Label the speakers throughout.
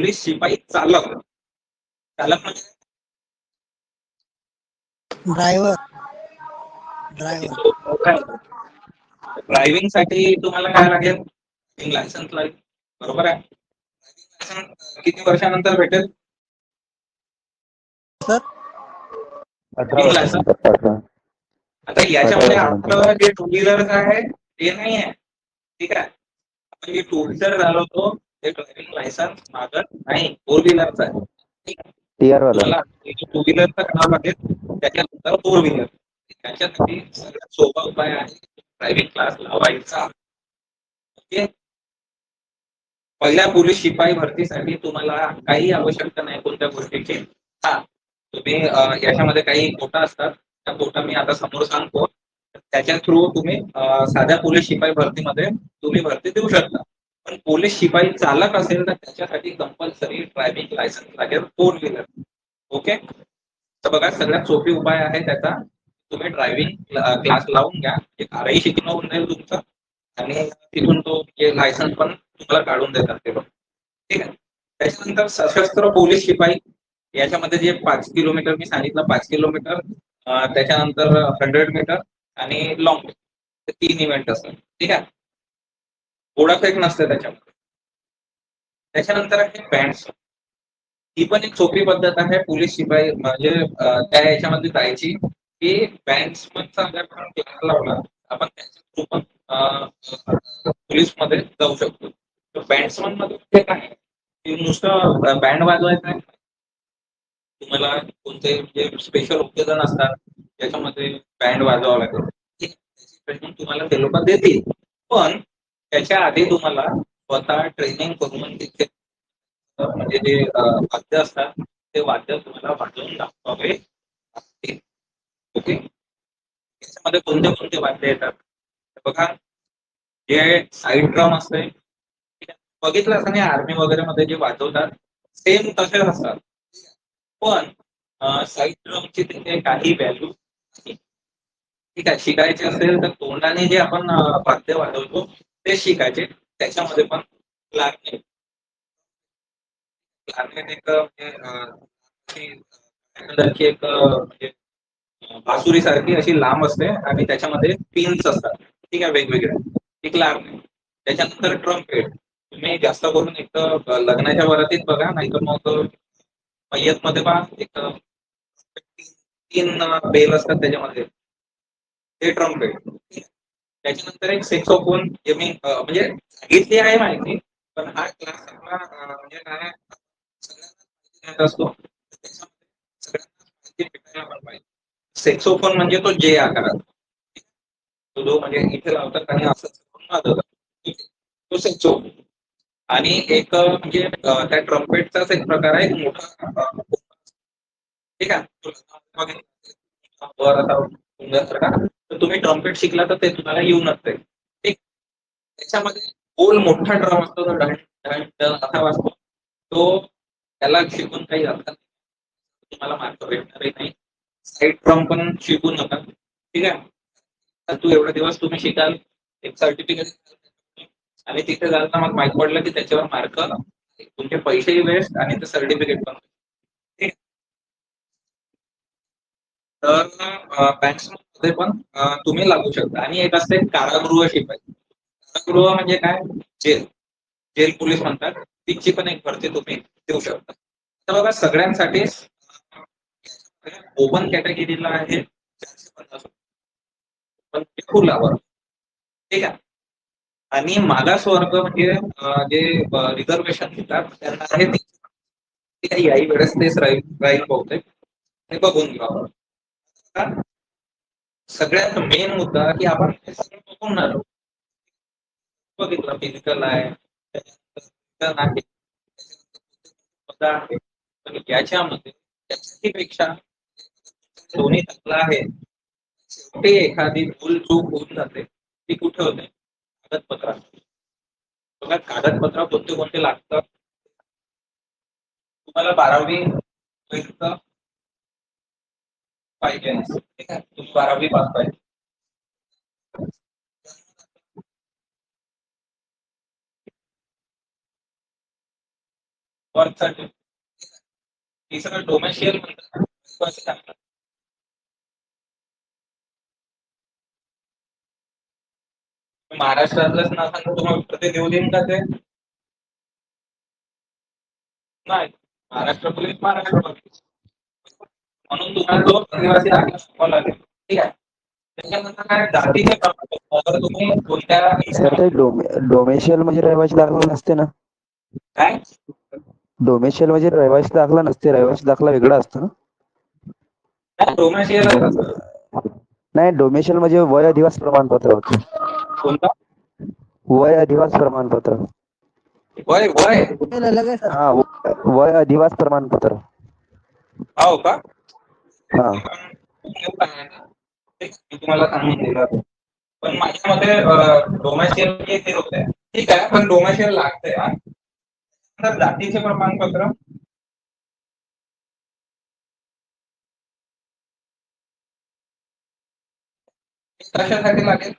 Speaker 1: Police शिपाई चालक. चालक म्हणजे
Speaker 2: ड्रायव्हर.
Speaker 1: ड्रायव्हिंग साठी तुम्हाला काय लागेल? लायसन्स लागेल, बरोबर आहे. किती वर्षानंतर भेटेल
Speaker 2: सर
Speaker 3: 18 वर्षानंतर.
Speaker 1: आता याच्यामध्ये आपलं जे टू व्हीलर आहे ते नाही आहे, ठीक आहे. आपण जे टू व्हीलर चालवतो ते ड्रायव्हिंग लायसन्स मागत नाही, फोर व्हीलरचा आहे, ठीक आहे.
Speaker 3: टीआर वाला
Speaker 1: तुम्हाला टू व्हीलरचं करावं लागेल, त्याच्यानंतर फोर व्हीलर. त्याच्यासाठी सगळ्यात सोपा उपाय आहे ड्रायव्हिंग क्लास लावायचा. ओके. पहिल्या पोलीस शिपाई भरतीसाठी तुम्हाला काही आवश्यकता नाही कोणत्या गोष्टीची. हा, तुम्ही याच्यामध्ये काही कोटा असतात, त्या कोटा मी आता समोर सांगतो. त्याच्या थ्रू तुम्ही साध्या पोलीस शिपाई भरतीमध्ये तुम्ही भरती देऊ शकता. पण पोलीस शिपाई चालक असेल तर त्याच्यासाठी कंपल्सरी ड्रायव्हिंग लायसन्स लागेल, फोर व्हीलर. ओके. तर बघा, सगळ्यात सोपी उपाय आहे त्याचा. तुम्ही ड्रायव्हिंग क्लास लावून घ्या, एक आरही शिकणं होऊन जाईल तुमचं, आणि तिथून तो लायसन्स पण तुम्हाला काढून देतात ते लोक, ठीक आहे. त्याच्यानंतर सशस्त्र पोलीस शिपाई, याच्यामध्ये जे 5 किलोमीटर मी सांगितलं, 5 किलोमीटर, त्याच्यानंतर 100 मीटर आणि लॉंग, ते 3 इव्हेंट असतात, ठीक आहे. गोळाफेक नसते त्याच्यामध्ये. त्याच्यानंतर आहे बँड्स. ही पण एक सोपी पद्धत आहे पोलीस शिपाई म्हणजे त्या याच्यामध्ये जायची, की बँड्समनचा जर आपण क्लास लावला, आपण त्याच्या थ्रू पण पोलीस मध्ये जाऊ शकतो. तर बँड्समन मध्ये म्हणजे काय, की नुसतं बँड वाजवायचं आहे. तुम्हाला कोणते म्हणजे स्पेशल ओकेजन असतात त्याच्यामध्ये बँड वाजवावं लागेल, ट्रेनिंग तुम्हाला ते लोक देतील. पण त्याच्या आधी तुम्हाला स्वतः ट्रेनिंग करून तिथे म्हणजे जे वाद्य असतात ते वाद्य तुम्हाला वाजवून दाखवावे लागतील. ओके. त्याच्यामध्ये कोणते कोणते वाद्य येतात बघा. जे साईड ड्रम असते, बघितलं असं नाही, आर्मी वगैरे मध्ये जे वाजवतात सेम तसेच असतात. पण साईड ड्रमची तिथे काही व्हॅल्यू, ठीक आहे. शिकायचे असेल तर तोंडाने जे आपण वाद्य वाजवतो ते शिकायचे. त्याच्यामध्ये पण क्लारनेट एक म्हणजे एक म्हणजे बासुरी सारखी अशी लांब असते आणि त्याच्यामध्ये पिन्स असतात, ठीक आहे, वेगवेगळ्या. ती क्लारनेट. त्याच्यानंतर ट्रम्पेट. तुम्ही जास्त करून एक लग्नाच्या वरातीत बघा, नाहीतर मग मय्यत मध्ये पहा, एक 3 बेल असतात त्याच्यामध्ये, ते ट्रम्पेट. त्याच्यानंतर एक सेक्सोफोन, जे मी म्हणजे सांगितली आहे माहिती, पण हा क्लास आपला म्हणजे काय सगळ्यांना असतो, सगळ्यांना माहिती भेटायला पण पाहिजे. सेक्सोफोन म्हणजे तो जे आकारात, तो जो म्हणजे इथे लावतात आणि असं वाजवतात, तो सेक्सोफोन. आणि एक म्हणजे त्या ट्रम्पेटचाच एक प्रकार आहे, मोठा, ठीक आहे. वर आता तर तुम्ही ट्रम्पेट शिकला तर ते तुम्हाला येऊ नसते, ठीक. त्याच्यामध्ये गोल मोठा ड्रम असतो, तो ढण ढण ढण असा वाजतो. तो त्याला शिकून काही अर्थ नाही, तुम्हाला मार्क भेटणारही नाही. साईड ड्रम पण शिकू नका, ठीक आहे. तर तू एवढे दिवस तुम्ही शिकाल, एक सर्टिफिकेट, आणि तिथे जाता मग माहीत पडलं की त्याच्यावर मार्क, तुमचे पैसेही वेस्ट आणि ते सर्टिफिकेट पण, ठीक. तर बँक्स मध्ये पण तुम्ही लागू शकता. आणि एक असते कारागृह शिपाई. कारागृह म्हणजे काय, जेल, जेल पोलीस म्हणतात, तिची पण एक भरती तुम्ही देऊ शकता. तर बघा, सगळ्यांसाठी ओपन कॅटेगरीला आहे 450, पण फुल आवर, ठीक आहे. आणि मागासवर्ग म्हणजे जे रिझर्वेशन घेतात त्यांना आहे, ठीक आहे. याही वेळेस तेच राहील बहुतेक, हे बघून घ्यावं. सगळ्यात मेन मुद्दा की आपण हे सगळं बघून आलो, बघितलं फिजिकल आहे, आहे, पण याच्यामध्ये त्याच्यापेक्षा दोन्ही चांगला आहे. शेवटी एखादी भूल चूक होऊन जाते, ती कुठे होते, कागदपत्र. बघा, कागदपत्र कोणते कोणते लागतात. तुम्हाला 12वी पाहिजे, ठीक आहे, तुम्ही 12वी पास पाहिजे. Birth certificate. तिसरं डोमेशियल म्हणतात, रहिवासी दाखला. महाराष्ट्रातलंच नाव सांगतो तुम्हाला उत्तर ते देऊ देईन का ते? नाही. महाराष्ट्र पोलीस महाराष्ट्र पोलीस म्हणून तुम्हाला तो रहिवासी दाखला शिकवावा लागेल. ठीक आहे. त्याच्यानंतर काय जातीचे प्रमाणपत्र. अगर तुम्ही कोणत्या
Speaker 3: सर ते डोमेशियल म्हणजे रहिवासी दाखला नसते ना?
Speaker 1: काय
Speaker 3: डोमेशियल म्हणजे रहिवासी दाखला नसते, रहिवासी दाखला वेगळा असतो ना?
Speaker 1: डोमेशियल
Speaker 3: नाही, डोमेशियल म्हणजे वय अधिवास प्रमाणपत्र होते.
Speaker 1: कोणता?
Speaker 3: वय अधिवास प्रमाणपत्र.
Speaker 1: वय वय
Speaker 3: हा, वय अधिवास प्रमाणपत्र.
Speaker 1: हो का?
Speaker 3: हा.
Speaker 1: मी तुम्हाला सांगून दिलं. पण माझ्या मते डोमेशियल ते होते. ठीक आहे, पण डोमेशियल लागते. तर जातीचे प्रमाणपत्र कशासाठी लागेल?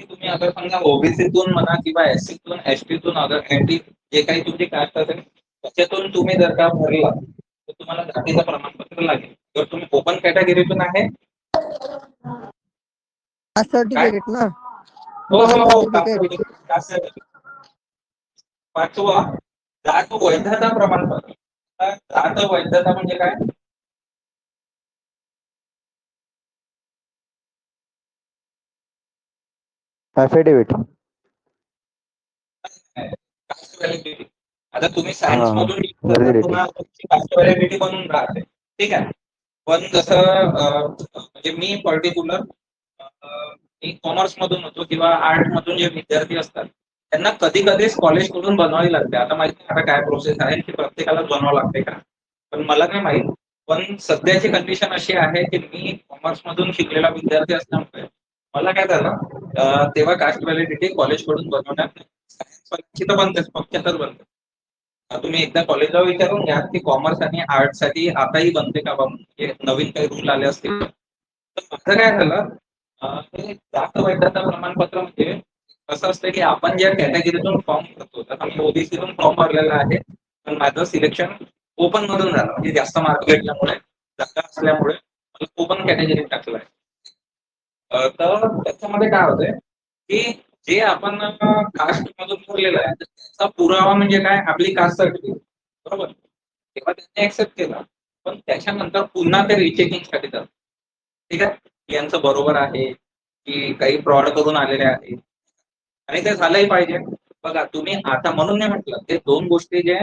Speaker 1: तुम्ही अगर समजा ओबीसीतून म्हणा किंवा एससीतून एसटीतून अगर एनटी जे काही तुमची कास्ट असेल त्याच्यातून तुम्ही जर का भरला तर तुम्हाला जातीचं प्रमाणपत्र लागेल. जर तुम्ही ओपन कॅटेगरीतून आहे
Speaker 2: सर्टिफिकेट ना.
Speaker 1: हो हो हो कास्ट सर्टिफिकेट. पाचवा जात वैधता प्रमाणपत्र. जात वैधता म्हणजे काय?
Speaker 3: ॲफिडेव्हिट.
Speaker 1: Caste validity. आता तुम्ही सायन्स
Speaker 3: हा,
Speaker 1: मधून
Speaker 3: व्हॅलिडिटी.
Speaker 1: कास्ट व्हॅलिडिटी बनून राहते. ठीक आहे. पण जसं म्हणजे मी पर्टिक्युलर मी कॉमर्स मधून होतो किंवा आर्ट मधून जे विद्यार्थी असतात त्यांना कधी कधी कॉलेज कडून बनवावी लागते. आता माहिती आता काय प्रोसेस आहे की प्रत्येकाला बनवावं लागते का, पण मला नाही माहित. पण सध्याची कंडिशन अशी आहे की मी कॉमर्स मधून शिकलेला विद्यार्थी असल्यामुळे मला काय झालं तेव्हा कास्ट व्हॅलिडिटी कॉलेज कडून बनवण्यात सायन्स तर बनतेच, पक्षातच बनते. तुम्ही एकदा कॉलेजला विचारून घ्या की कॉमर्स आणि आर्ट साठी आताही बनते का, म्हणजे नवीन काही रूल आले असतील. तर माझं काय झालं ते जात वैधता प्रमाणपत्र म्हणजे कसं असतं की आपण ज्या कॅटेगरीतून फॉर्म भरतो, तर आम्ही ओबीसीतून फॉर्म भरलेला आहे, पण माझं सिलेक्शन ओपन मधून झालं. म्हणजे जास्त मार्क भेटल्यामुळे जागा असल्यामुळे मला ओपन कॅटेगरीत टाकलं आहे. तर त्याच्यामध्ये काय होतंय की जे आपण कास्ट मधून भरलेलं आहे त्याचा पुरावा म्हणजे काय, आपली कास्ट सर्टिफिकेट. बरोबर. तेव्हा त्यांनी ऍक्सेप्ट केला, पण त्याच्यानंतर पुन्हा ते रिचेकिंग साठी जातात. ठीक आहे, यांचं बरोबर आहे की काही फ्रॉड करून आलेले आहे, आणि ते झालंही पाहिजे. बघा तुम्ही आता म्हणून नाही म्हटलं ते दोन गोष्टी जे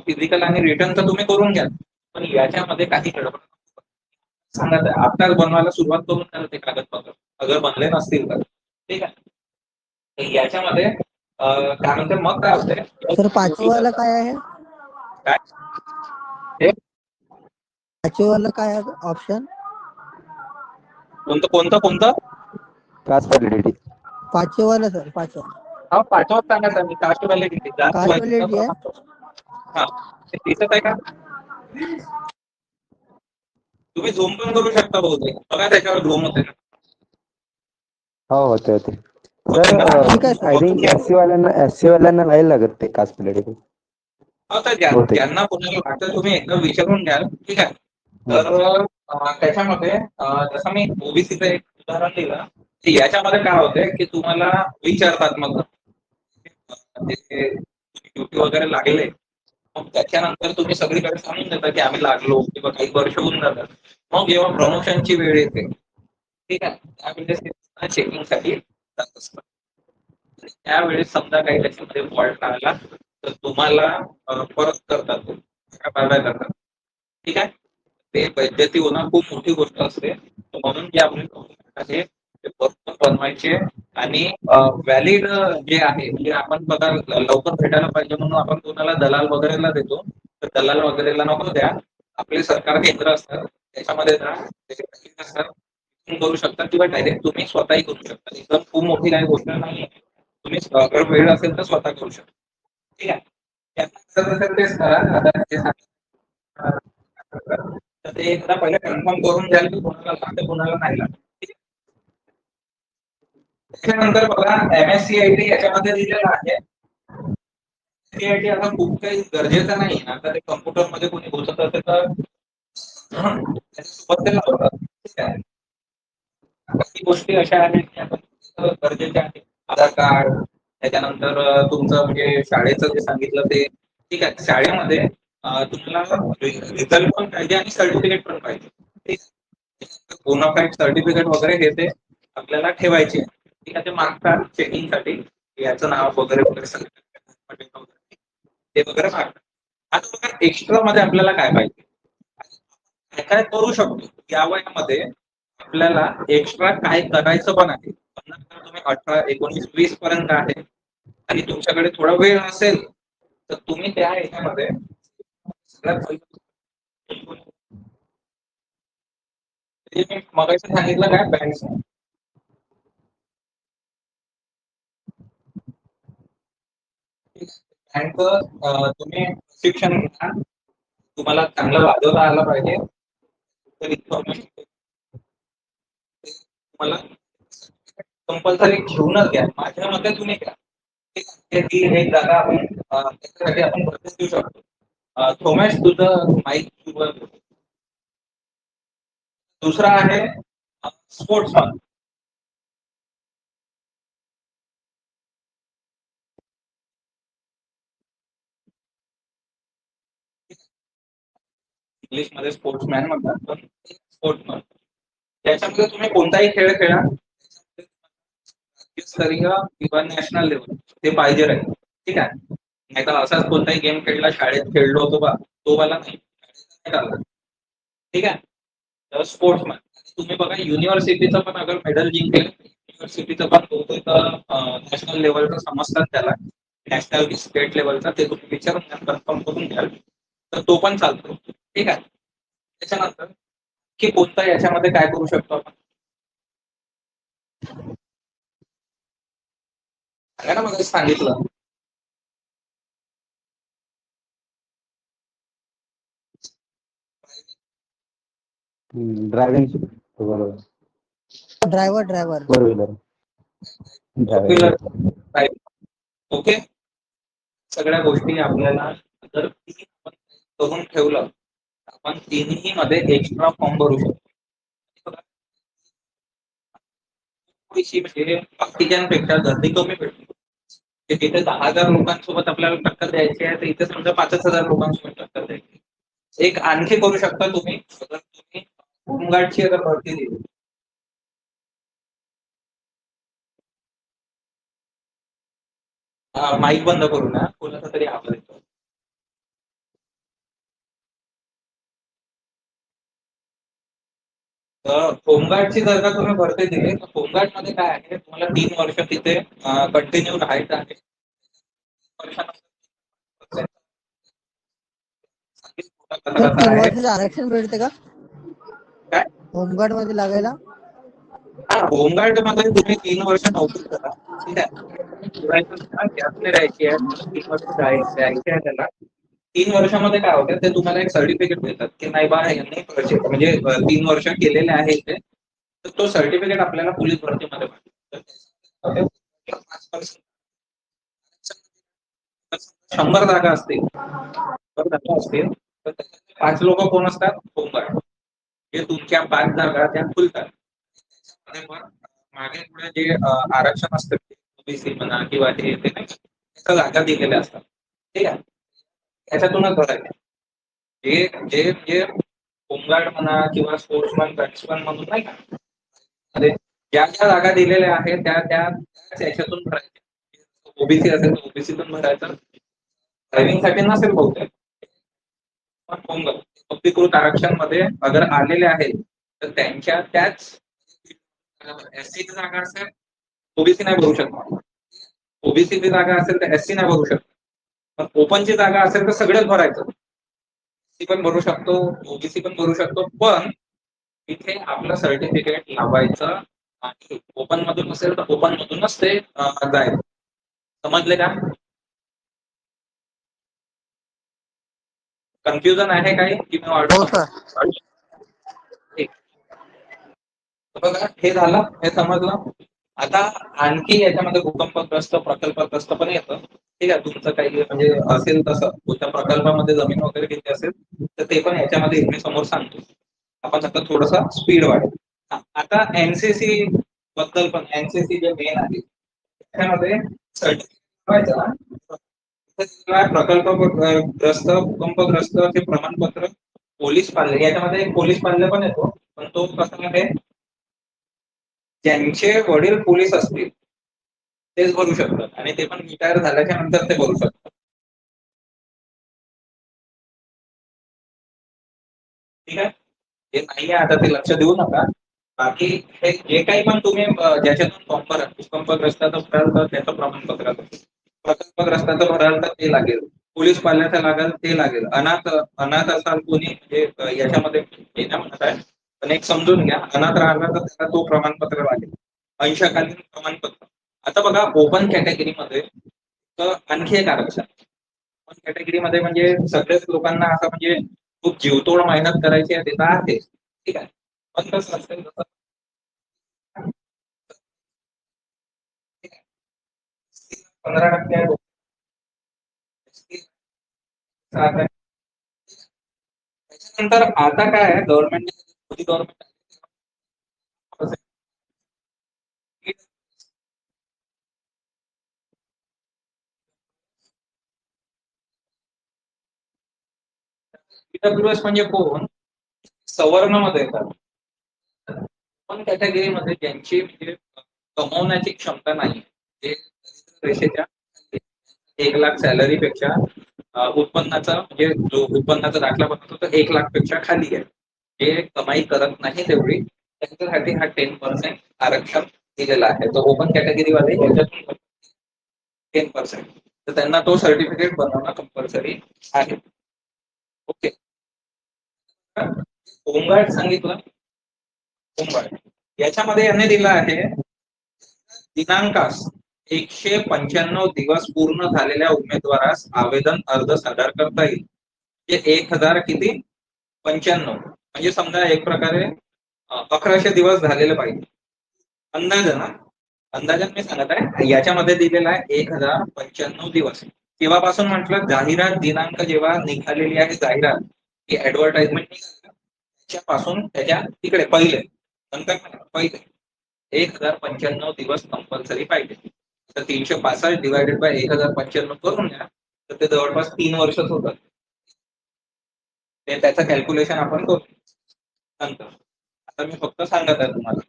Speaker 1: फिजिकल आणि रिटर्न तर तुम्ही करून घ्या, पण याच्यामध्ये काही गडबड सांगा. आता बनवायला सुरुवात करून द्या ते कागदपत्र अगर बनले नसतील तर. ठीक आहे. तर याच्यामध्ये काय म्हणते मग काय होतंय
Speaker 2: सर पाचवाला काय आहे?
Speaker 1: काय हे
Speaker 2: पाचवाला काय आहे ऑप्शन?
Speaker 1: कोणतं कोणतं कोणतं?
Speaker 3: Caste validity.
Speaker 2: पाचवाला सर, पाचवा.
Speaker 1: हा, पाठवत सांगायचं मी कास्ट व्हॅलिडिटी जास्त
Speaker 2: कास्ट
Speaker 1: व्हायचं
Speaker 2: व्हॅलिडिटी आहे.
Speaker 1: प्रमाणपत्र. हा, ते दिसत आहे का? तुम्ही झूम पण करू शकता बहुतेक. बघा त्याच्यावर झूम होते ना.
Speaker 3: हो, होते होते.
Speaker 1: होते
Speaker 3: सर
Speaker 1: ना?
Speaker 2: ठीक आहे सर.
Speaker 3: आय थिंक एससी वाल्यांना नाही लागत ते कास्ट व्हॅलिडिटी.
Speaker 1: हो, तर ज्यांना कोणाला वाटतं तुम्ही एकदा विचारून घ्याल. ठीक आहे. तर त्याच्यामध्ये जसं मी ओबीसीचं एक उदाहरण दिलं की याच्यामध्ये काय होतंय की तुम्हाला विचारतात मग ड्युटी वगैरे लागले, मग त्याच्यानंतर तुम्ही सगळीकडे सांगून देता की आम्ही लागलो किंवा काही वर्ष होऊन जातात. मग जेव्हा प्रमोशनची वेळ येते, ठीक आहे, त्यावेळेस चेकिंग साठी जात असतात. त्यावेळेस समजा काही त्याच्यामध्ये फॉल्ट आला तर तुम्हाला परत करतात, बाय करतात. ठीक आहे. ते वैद्यकीय होणं खूप मोठी गोष्ट असते. म्हणून जे आपले आहे ते बरोबर बनवायचे आणि व्हॅलिड जे आहे म्हणजे आपण बघा लवकर भेटायला पाहिजे म्हणून आपण कोणाला दलाल वगैरेला देतो, तर दलाल वगैरेला नको द्या. आपले सरकार केंद्र असतात त्याच्यामध्ये जा, असतात करू शकता किंवा डायरेक्ट तुम्ही स्वतःही करू शकता. एकदम खूप मोठी काही गोष्ट नाही. तुम्ही अगर वेळ असेल तर स्वतः करू शकता. ठीक आहे. तेच करा. तर ते एकदा पहिले कन्फर्म करून द्याल की कोणाला लागतं कोणाला नाही लागतं. त्याच्यानंतर बघा MSCIT याच्यामध्ये दिलेलं आहे. NCERT आता खूप काही गरजेचं नाही. आता ते कम्प्युटरमध्ये कोणी घुसत असेल तर त्याच्यासोबत ते लावतात. ठीक आहे. काही गोष्टी अशा आहेत की आपण गरजेच्या आहेत. आधार कार्ड, त्याच्यानंतर तुमचं म्हणजे शाळेचं जे सांगितलं ते ठीक आहे. शाळेमध्ये तुम्हाला रिझल्ट पण पाहिजे आणि सर्टिफिकेट पण पाहिजे. ठीक आहे. बोनाफाईड सर्टिफिकेट वगैरे हे ते आपल्याला ठेवायचे. ठीक आहे. ते मागतात चेकिंगसाठी याचं नाव वगैरे वगैरे सगळं ते वगैरे मागतात. आता बघा एक्स्ट्रा मध्ये आपल्याला काय पाहिजे, काय काय करू शकतो या वयामध्ये आपल्याला एक्स्ट्रा काय करायचं पण आहे. पण नंतर तुम्ही 18, 19, 20 पर्यंत आहे आणि तुमच्याकडे थोडा वेळ असेल तर तुम्ही त्या ह्याच्यामध्ये सगळ्यात पहिलं ते मी मगाशी सांगितलं काय बँक बँक तुम्ही शिक्षण घ्या. तुम्हाला चांगलं वाजवता आलं पाहिजे तर इन्फॉर्मेशन तुम्हाला कंपल्सरी घेऊनच घ्या. माझ्या मते तुम्ही घ्या. ती एक जागा आपण त्याच्यासाठी आपण भरतीच देऊ शकतो. थोमॅस तुझं माईक दुसरा आहे स्पोर्ट्समन. इंग्लिश मध्ये स्पोर्ट्समॅन म्हणतात पण स्पोर्ट्समन त्याच्यामध्ये तुम्ही कोणताही खेळ खेळा राज्यस्तरीय किंवा नॅशनल लेवल ते पाहिजे राहील. ठीक आहे. नाही तर असाच कोणताही गेम खेळला शाळेत खेळलो होतो बा तो वाला नाही चालत. ठीक आहे. तर स्पोर्ट्समन तुम्ही बघा युनिव्हर्सिटीचं पण अगर मेडल जिंकले युनिव्हर्सिटीचं पण नॅशनल लेवलचं समजतात त्याला नॅशनल स्टेट लेवलचा ते तुम्ही विचारून घ्या कन्फर्म करून घ्याल तर तो पण चालतो. ठीक आहे. त्याच्यानंतर की कोणता याच्यामध्ये काय करू शकतो आपण सांगा ना मग सांगितलं.
Speaker 3: ड्रायव्हिंग बरोबर.
Speaker 2: Driver
Speaker 3: four wheeler
Speaker 1: wheeler okay. सगळ्या गोष्टी आपल्याला जर आपण करून ठेवलं आपण तिन्ही मध्ये एक्स्ट्रा फॉर्म भरू शकतो. थोडीशी म्हणजे बाकीच्यांपेक्षा गर्दी कमी भेटते. तिथे 10,000 लोकांसोबत आपल्याला टक्कर द्यायची आहे तर इथे समजा 5,000 लोकांसोबत टक्कर द्यायची. एक आणखी करू शकता तुम्ही अगर तुम्ही होमगार्डची अगर भरती दिली माईक बंद करू ना कोणाचा तरी आवाज येतो. तर होमगार्डची जर का तुम्ही भरती दिली तर होमगार्ड मध्ये काय आहे तुम्हाला 3 वर्ष तिथे कंटिन्यू राहायचं आहे. वर्षानंतर
Speaker 2: तर
Speaker 1: कसं
Speaker 2: 3
Speaker 1: आहे
Speaker 2: वर्षाचं आरक्षण भेटते का
Speaker 1: काय
Speaker 2: होमगार्ड मध्ये लागायला?
Speaker 1: होमगार्ड मध्ये तुम्ही 3 वर्ष नोकरी करा. ठीक आहे. गॅप नाही राहायची आहे. 3 वर्ष द्यायची आहे त्याला. 3 वर्षामध्ये काय होतं ते तुम्हाला एक सर्टिफिकेट देतात की नाही बा यांनी म्हणजे 3 वर्ष केलेले आहे ते तर तो सर्टिफिकेट आपल्याला पोलीस भरतीमध्ये पाहिजे. 100 जागा असतील तर 5 लोक कोण असतात होमगार्ड जे तुमच्या 5 जागा त्या खुलतात. आणि मग मागे पुढे जे आरक्षण असतं ओबीसी म्हणा किंवा हे ते नाही त्या जागा दिलेल्या असतात. ठीक आहे. त्याच्यातूनच भरायचे जे जे जे होमगार्ड म्हणा किंवा स्पोर्ट्समन बॅट्समन म्हणून नाही का अरे ज्या ज्या जागा दिलेल्या आहेत त्या त्याच याच्यातून भरायचे. ओबीसी असेल तर ओबीसीतून भरायचं. ड्रायव्हिंग साठी नसेल बहुतेक पण होमगार्ड अनधिकृत आरक्षण मध्ये अगर आलेले आहेत तर त्यांच्या त्याच एससी जागा असेल ओबीसी नाही भरू शकणार. ओबीसी ची जागा असेल तर एससी नाही भरू शकत. पण ओपनची जागा असेल तर सगळेच भरायचं. एससी पण भरू शकतो ओबीसी पण भरू शकतो पण इथे आपलं सर्टिफिकेट लावायचं आणि ओपन मधून असेल तर ओपन मधूनच ते जायचं. समजले का? कन्फ्युजन आहे काही की मी
Speaker 2: हो
Speaker 1: ऑर्डर
Speaker 2: सर.
Speaker 1: ठीक. बघा हे झालं हे समजलं. आता आणखी याच्यामध्ये भूकंपग्रस्त प्रकल्पग्रस्त पण येतं. ठीक आहे, तुमचं काही म्हणजे असेल तसं कोणत्या प्रकल्पामध्ये जमीन वगैरे किती असेल तर ते पण याच्यामध्ये मी समोर सांगतो. आपण आता थोडासा स्पीड वाढेल. आता एनसीसी बद्दल पण एनसीसी जे मेन आहे त्यामध्ये प्रकल्पग्रस्त भूकंपग्रस्त हे प्रमाणपत्र पोलीस पाल्य याच्यामध्ये पोलीस पाल्य पण येतो, पण तो कसा आहे ज्यांचे वडील पोलीस असतील तेच भरू शकतात आणि ते पण रिटायर झाल्याच्या नंतर ते भरू शकतात. ठीक आहे, हे नाही आहे आता ते लक्ष देऊ नका. बाकी हे जे काही पण तुम्ही ज्याच्यातून फॉर्म भरा भूकंपग्रस्ताचं भराल तर त्याचं प्रमाणपत्र लागेल, प्रकल्पग्रस्ताचं भराल तर ते लागेल, पोलीस पाल्याचं लागेल ते लागेल, अनाथ अनाथ असाल कोणी म्हणजे याच्यामध्ये हे नाही म्हणत आहे पण एक समजून घ्या, अनाथ राहिला तर त्याला तो प्रमाणपत्र लागेल, अंशकालीन प्रमाणपत्र. आता बघा ओपन कॅटेगरीमध्ये तर आणखी एक आरक्षण. ओपन कॅटेगरीमध्ये म्हणजे सगळ्याच लोकांना असं म्हणजे खूप जीवतोड मेहनत करायची आहे ते तर आहे. ठीक आहे, पण कसं असेल 15% त्याच्यानंतर आता काय आहे गव्हर्नमेंट गव्हर्नमेंट ईडब्ल्यूएस म्हणजे कोण सवर्ण मध्ये येतात. पण कॅटेगरीमध्ये ज्यांची म्हणजे कमवण्याची क्षमता नाही ते रेषेच्या 1 लाख सॅलरी पेक्षा उत्पन्नाचा म्हणजे जो उत्पन्नाचा दाखला बनवतो तो 1 लाख पेक्षा खाली आहे, जे कमाई करत नाही तेवढी त्यांच्यासाठी हा 10% आरक्षण दिलेला आहे. तो ओपन कॅटेगरी वाले याच्यातून 10%, तर त्यांना तो सर्टिफिकेट बनवणं कंपल्सरी आहे. ओके, होमगार्ड सांगितलं. होमगार्ड याच्यामध्ये याने दिलं आहे दिनांकास 195 दिवस पूर्ण झालेल्या उमेदवारास आवेदन अर्ज सादर करता येईल. 1000 किती 95 म्हणजे समजा एक प्रकारे 1100 दिवस झालेले पाहिजे अंदाजन. अंदाजन मी सांगत आहे याच्यामध्ये दिलेला आहे 1095 दिवस. केव्हापासून म्हटलं जाहिरात दिनांक जेव्हा निघालेली आहे जाहिरात ही ऍडव्हर्टाइजमेंट त्याच्यापासून त्याच्या तिकडे पहिले नंतर पहिले 1095 दिवस कंपल्सरी पाहिजे. तर 365 डिवायडेड बाय 1095 करून घ्या तर ते जवळपास 3 वर्षच होतात. ते त्याचं कॅल्क्युलेशन आपण करू नंतर. आता मी फक्त सांगत आहे तुम्हाला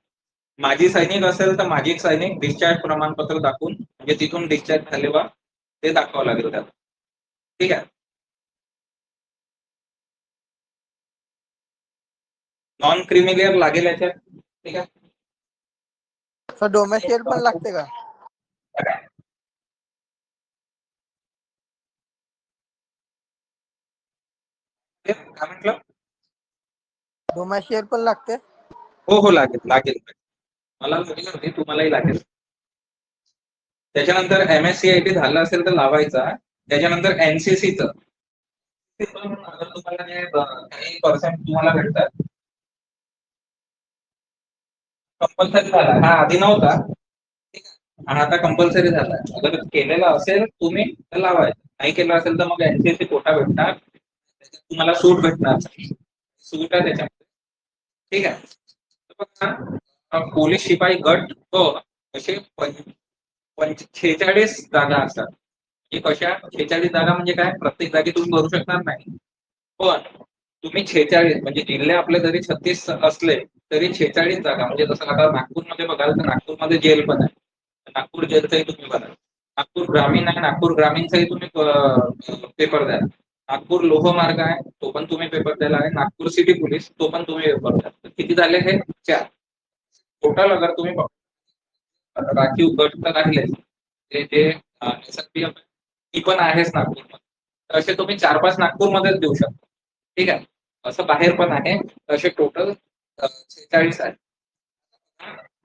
Speaker 1: माझी सैनिक असेल तर माझी सैनिक डिस्चार्ज प्रमाणपत्र दाखवून म्हणजे तिथून डिस्चार्ज झाले बा ते दाखवावं लागेल त्याला. ठीक आहे, नॉन क्रिमिलियर लागेल याच्यात. ठीक आहे,
Speaker 2: सर डोमेस्टियल पण लागते का?
Speaker 1: काय म्हटलं?
Speaker 2: डोमेस्टियल पण लागते?
Speaker 1: हो हो लागेल लागेल, मला लागेल होती तुम्हालाही लागेल. त्याच्यानंतर MSCIT झालं असेल तर लावायचा. त्याच्यानंतर एनसीसीचं अगर तुम्हाला काही पर्सेंट तुम्हाला भेटतात कंपल्सरी झाला, हा आधी नव्हता. ठीक आहे, हा आता कंपल्सरी झाला. अगर केलेला असेल तुम्ही तर लावायचं, नाही केलं असेल तर मग एनसीसी कोटा भेटणार, त्याच्यात तुम्हाला सूट भेटणार. सूट आहे त्याच्यामध्ये. ठीक आहे, तर बघा पोलीस शिपाई गट क असे 46 जागा असतात. हे कशा 46 जागा म्हणजे काय प्रत्येक जागी तुम्ही भरू शकणार नाही, पण तुम्ही 46 म्हणजे जिल्हे आपले जरी 36 असले तरी 46 जागा म्हणजे जसं आता नागपूरमध्ये बघाल तर नागपूरमध्ये जेल पण आहे, नागपूर जेलचंही तुम्ही बघा. नागपूर ग्रामीण आहे, नागपूर ग्रामीणचाही तुम्ही पेपर द्या. नागपूर लोहमार्ग आहे तो पण तुम्ही पेपर द्यायला आहे. नागपूर सिटी पोलीस तो पण तुम्ही पेपर द्या. किती झाले हे 4 टोटल. अगर तुम्ही राखीव गट तर राहिले ते जे SRPF ती पण आहेच नागपूरमध्ये, असे तुम्ही 4-5 नागपूरमध्येच देऊ शकता. ठीक आहे, असं बाहेर पण आहे. असे टोटल 46 आहे.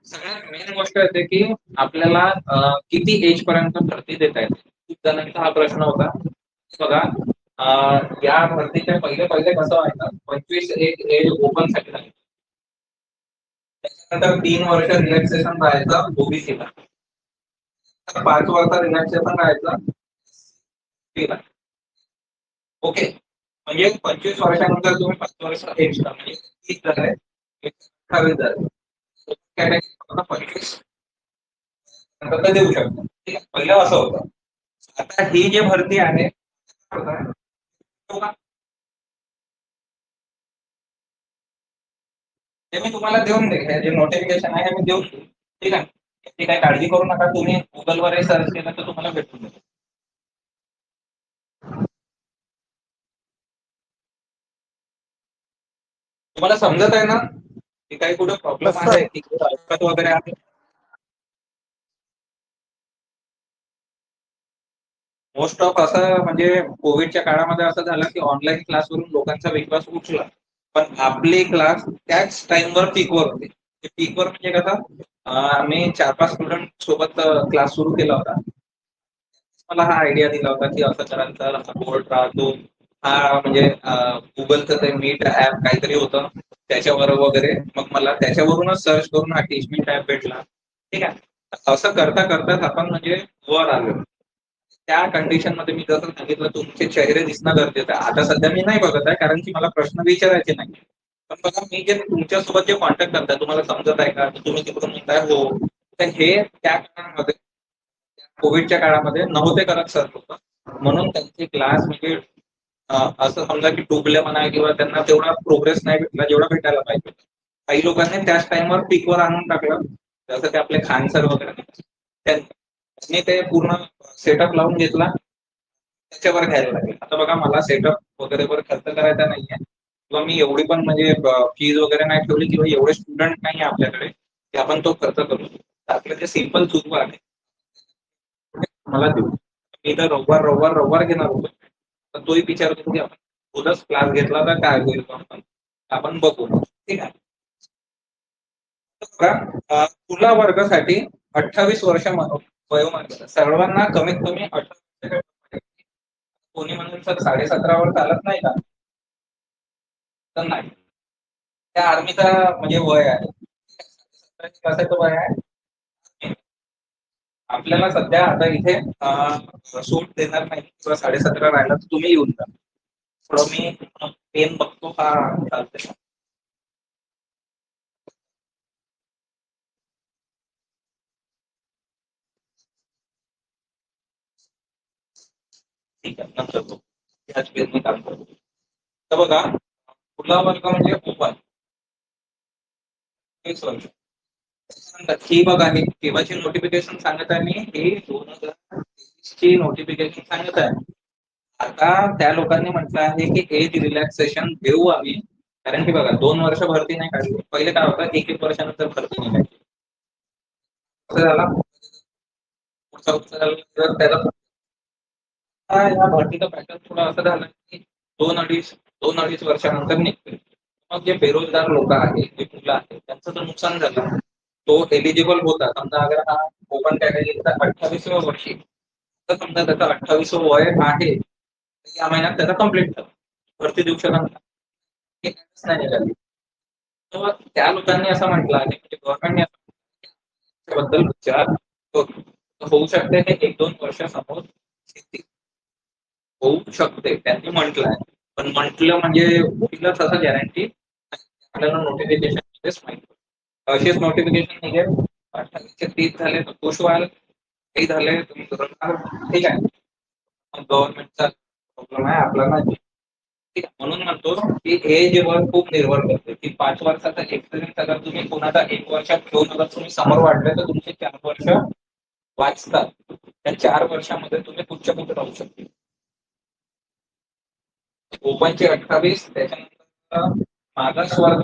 Speaker 1: सगळ्यात मेन गोष्ट येते की आपल्याला किती एज पर्यंत भरती देता येते. खूप जणांचा हा प्रश्न होता. बघा या भरतीच्या पहिले पहिले कसं व्हायचं 25 एज ओपन साठी तर 3 वर्ष रिलॅक्सेशन राहायचं ओबीसीला, 5 वर्ष रिलॅक्सेशन राहायचं SC ला. ओके, म्हणजे 25 वर्षानंतर तुम्ही 5 वर्ष एक्स्ट्रा म्हणजे 30 झाले, 28 झाले, कॅटेगरी 25 नंतर देऊ शकतो. ठीक आहे, पहिलं असं होतं. आता ही जी भरती आहे ते मी तुम्हाला देऊन देईल, हे जे नोटिफिकेशन आहे हे मी देऊन देईल. ठीक आहे, याची काही काळजी करू नका, तुम्ही गुगलवर सर्च केलं तर तुम्हाला भेटून जाईल. तुम्हाला समजत आहे ना की काही कुठे प्रॉब्लेम
Speaker 2: Yes, sir.
Speaker 1: आहे की कुठे अडचण वगैरे आहे? मोस्ट ऑफ असं म्हणजे कोविडच्या काळामध्ये असं झालं की ऑनलाईन क्लासवरून लोकांचा विश्वास उठला, पण आपले क्लास त्याच टाइमवर पीकवर होते. पीकवर म्हणजे कसं, आम्ही 4-5 स्टुडंट सोबत क्लास सुरू केला होता. मला हा आयडिया दिला होता की असं करायचं, हा बोर्ड राहतो, हा म्हणजे गुगलचं ते मीट ऍप काहीतरी होतं त्याच्यावर वगैरे, मग मला त्याच्यावरूनच सर्च करून हा टीचमीट ऍप भेटला. ठीक आहे, असं करता करताच आपण म्हणजे वर आलो. त्या कंडिशन मध्ये मी जसं सांगितलं तुमचे चेहरे दिसणं गरजेचं आहे. आता सध्या मी नाही बघत आहे कारण की मला प्रश्न विचारायचे नाही, पण बघा मी जे तुमच्यासोबत जे कॉन्टॅक्ट करताय तुम्हाला समजत आहे का, तुम्ही तिकडून म्हणताय हो, तर हे त्या काळामध्ये कोविडच्या काळामध्ये नव्हते करत सर लोक, म्हणून त्यांचे क्लास म्हणजे असं समजा की डुबले म्हणा किंवा त्यांना तेवढा प्रोग्रेस नाही भेटला जेवढा भेटायला पाहिजे. काही लोकांनी त्याच टाइमवर पीकवर आणून टाकलं, जसं ते आपले खान सर वगैरे, त्यांनी ते पूर्ण सेटअप लावून घेतला, त्याच्यावर घ्यायला लागेल. आता बघा मला सेटअप वगैरे वर खर्च करायचा नाहीये किंवा मी एवढी पण म्हणजे फीज वगैरे नाही ठेवली किंवा एवढे स्टुडंट नाही आपल्याकडे की आपण तो खर्च करू. आपलं जे सिंपल सुरू आहे मला देऊ. मी तर रविवार घेणार होतो, तर तोही विचार करू की आपण उद्याच क्लास घेतला तर काय होईल आपण बघू. ठीक आहे, खुला वर्गासाठी 28 वर्ष वयोमर्यादा, सर्वांना कमीत कमी 18. कोणी म्हणून सर 17.5 वर चालत नाही का, तर नाही, त्या आर्मीचा म्हणजे वय आहे, 17 वय आहे. आपल्याला सध्या आता इथे सूट देणार नाही किंवा 17.5 राहिला तर तुम्ही येऊन जा. थोडं मी पेन बघतो हा चालते. ठीक आहे, नंतर बघू. ह्याच पेनने काम करतो. तर बघा, खुला वर्ग म्हणजे ओपन 20 वर्ष. ही बघा, ही केव्हाची नोटिफिकेशन सांगत आहे मी, ही 2023 ची नोटिफिकेशन सांगत आहे. आता त्या लोकांनी म्हटलं आहे की एज रिलॅक्सेशन देऊ आम्ही, कारण की बघा 2 वर्ष भरती नाही काढली. पहिले काय होतं, 1-1 वर्षानंतर भरती निघायची. झाला पुढचा वर्ष झाला तर त्याला या भरतीचं पॅटर्न थोडं असं झालं की 2-2.5 वर्षानंतर निघते. मग जे बेरोजगार लोक आहेत, जे मुलं आहेत, त्यांचं तर नुकसान झालं. तो एलिजिबल होता समजा, अगर हा ओपन कॅटेगरीचा 28व्या वर्षी, तर समजा त्याचं 28वं वय आहे, या महिन्यात त्याचा कम्प्लीट झाला, भरती देऊ शकत नाही निघाली. तर त्या लोकांनी असं म्हटलं आहे म्हणजे गव्हर्नमेंटने बद्दल विचार होऊ शकते हे 1-2 वर्षासमोर होऊ शकते त्यांनी म्हटलं आहे, पण म्हटलं म्हणजे होईलच असं गॅरंटी आपल्याला नोटिफिकेशन मध्येच माहिती. अशीच नोटिफिकेशन निघेल, 28चे 30 झाले तर खुश व्हाल, काही झाले तुम्ही करणार. ठीक आहे, गव्हर्नमेंटचा प्रॉब्लेम आहे आपला नाही. ठीक आहे, म्हणून म्हणतो की एजवर खूप निर्भर करते की 5 वर्षाचा एक्सपिरियन्स अगर तुम्ही कोणाचा 1 वर्षात घेऊन अगर तुम्ही समोर वाढले तर तुमचे 4 वर्ष वाचतात. त्या 4 वर्षामध्ये तुम्ही कुठच्या कुठे राहू शकता. ओपनचे 28, त्याच्यानंतर मागास वर्ग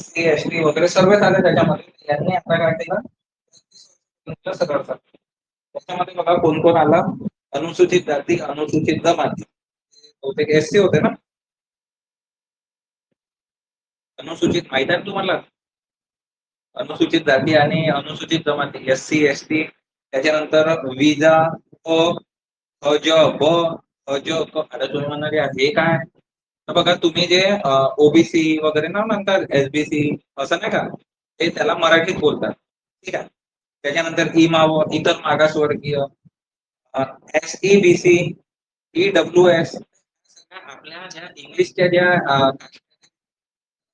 Speaker 1: SC ST वगैरे सर्व झाले त्याच्यामध्ये. यांनी आता काय केलं, सगळं त्याच्यामध्ये बघा कोण कोण आला, अनुसूचित जाती, अनुसूचित जमाती, बहुतेक SC होते ना, अनुसूचित माहित आहे तुम्हाला, अनुसूचित जाती आणि अनुसूचित जमाती SC ST. त्याच्यानंतर विजा अ, अज ब, अज क. आता तुम्ही म्हणणार हे काय, तर बघा तुम्ही जे ओबीसी वगैरे ना म्हणतात एसबीसी असं नाही का, ते त्याला मराठीत बोलतात. ठीक आहे. त्याच्यानंतर इतर मागासवर्गीय, SEBC, EWS, आपल्या ज्या इंग्लिशच्या ज्या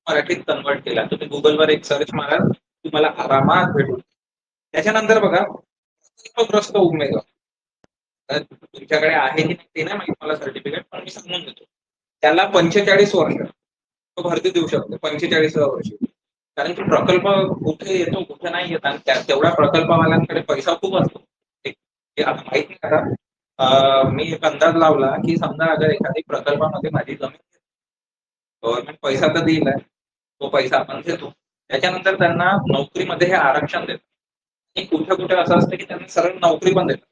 Speaker 1: मराठीत कन्वर्ट केला. तुम्ही गुगलवर एक सर्च मारा, तुम्हाला आरामात भेटून. त्याच्यानंतर बघा प्रकल्पग्रस्त उमेदवार. तर तुमच्याकडे आहे की नाही ते नाही माहित मला सर्टिफिकेट, पण मी सांगून देतो. त्याला 45 वर्ष तो भरती देऊ शकतो, 45व्या वर्षी. कारण की प्रकल्प कुठे येतो कुठे नाही येत, आणि तेवढ्या प्रकल्पवाल्यांकडे पैसा खूप असतो. हे आता माहित नाही का, मी एक अंदाज लावला की समजा अगर एखादी प्रकल्पामध्ये माझी जमीन, गव्हर्नमेंट पैसा तर दिलाय, तो पैसा आपण देतो. त्याच्यानंतर त्यांना नोकरीमध्ये हे आरक्षण देतात. आणि कुठे कुठे असं असतं की त्यांना सरळ नोकरी पण देतात.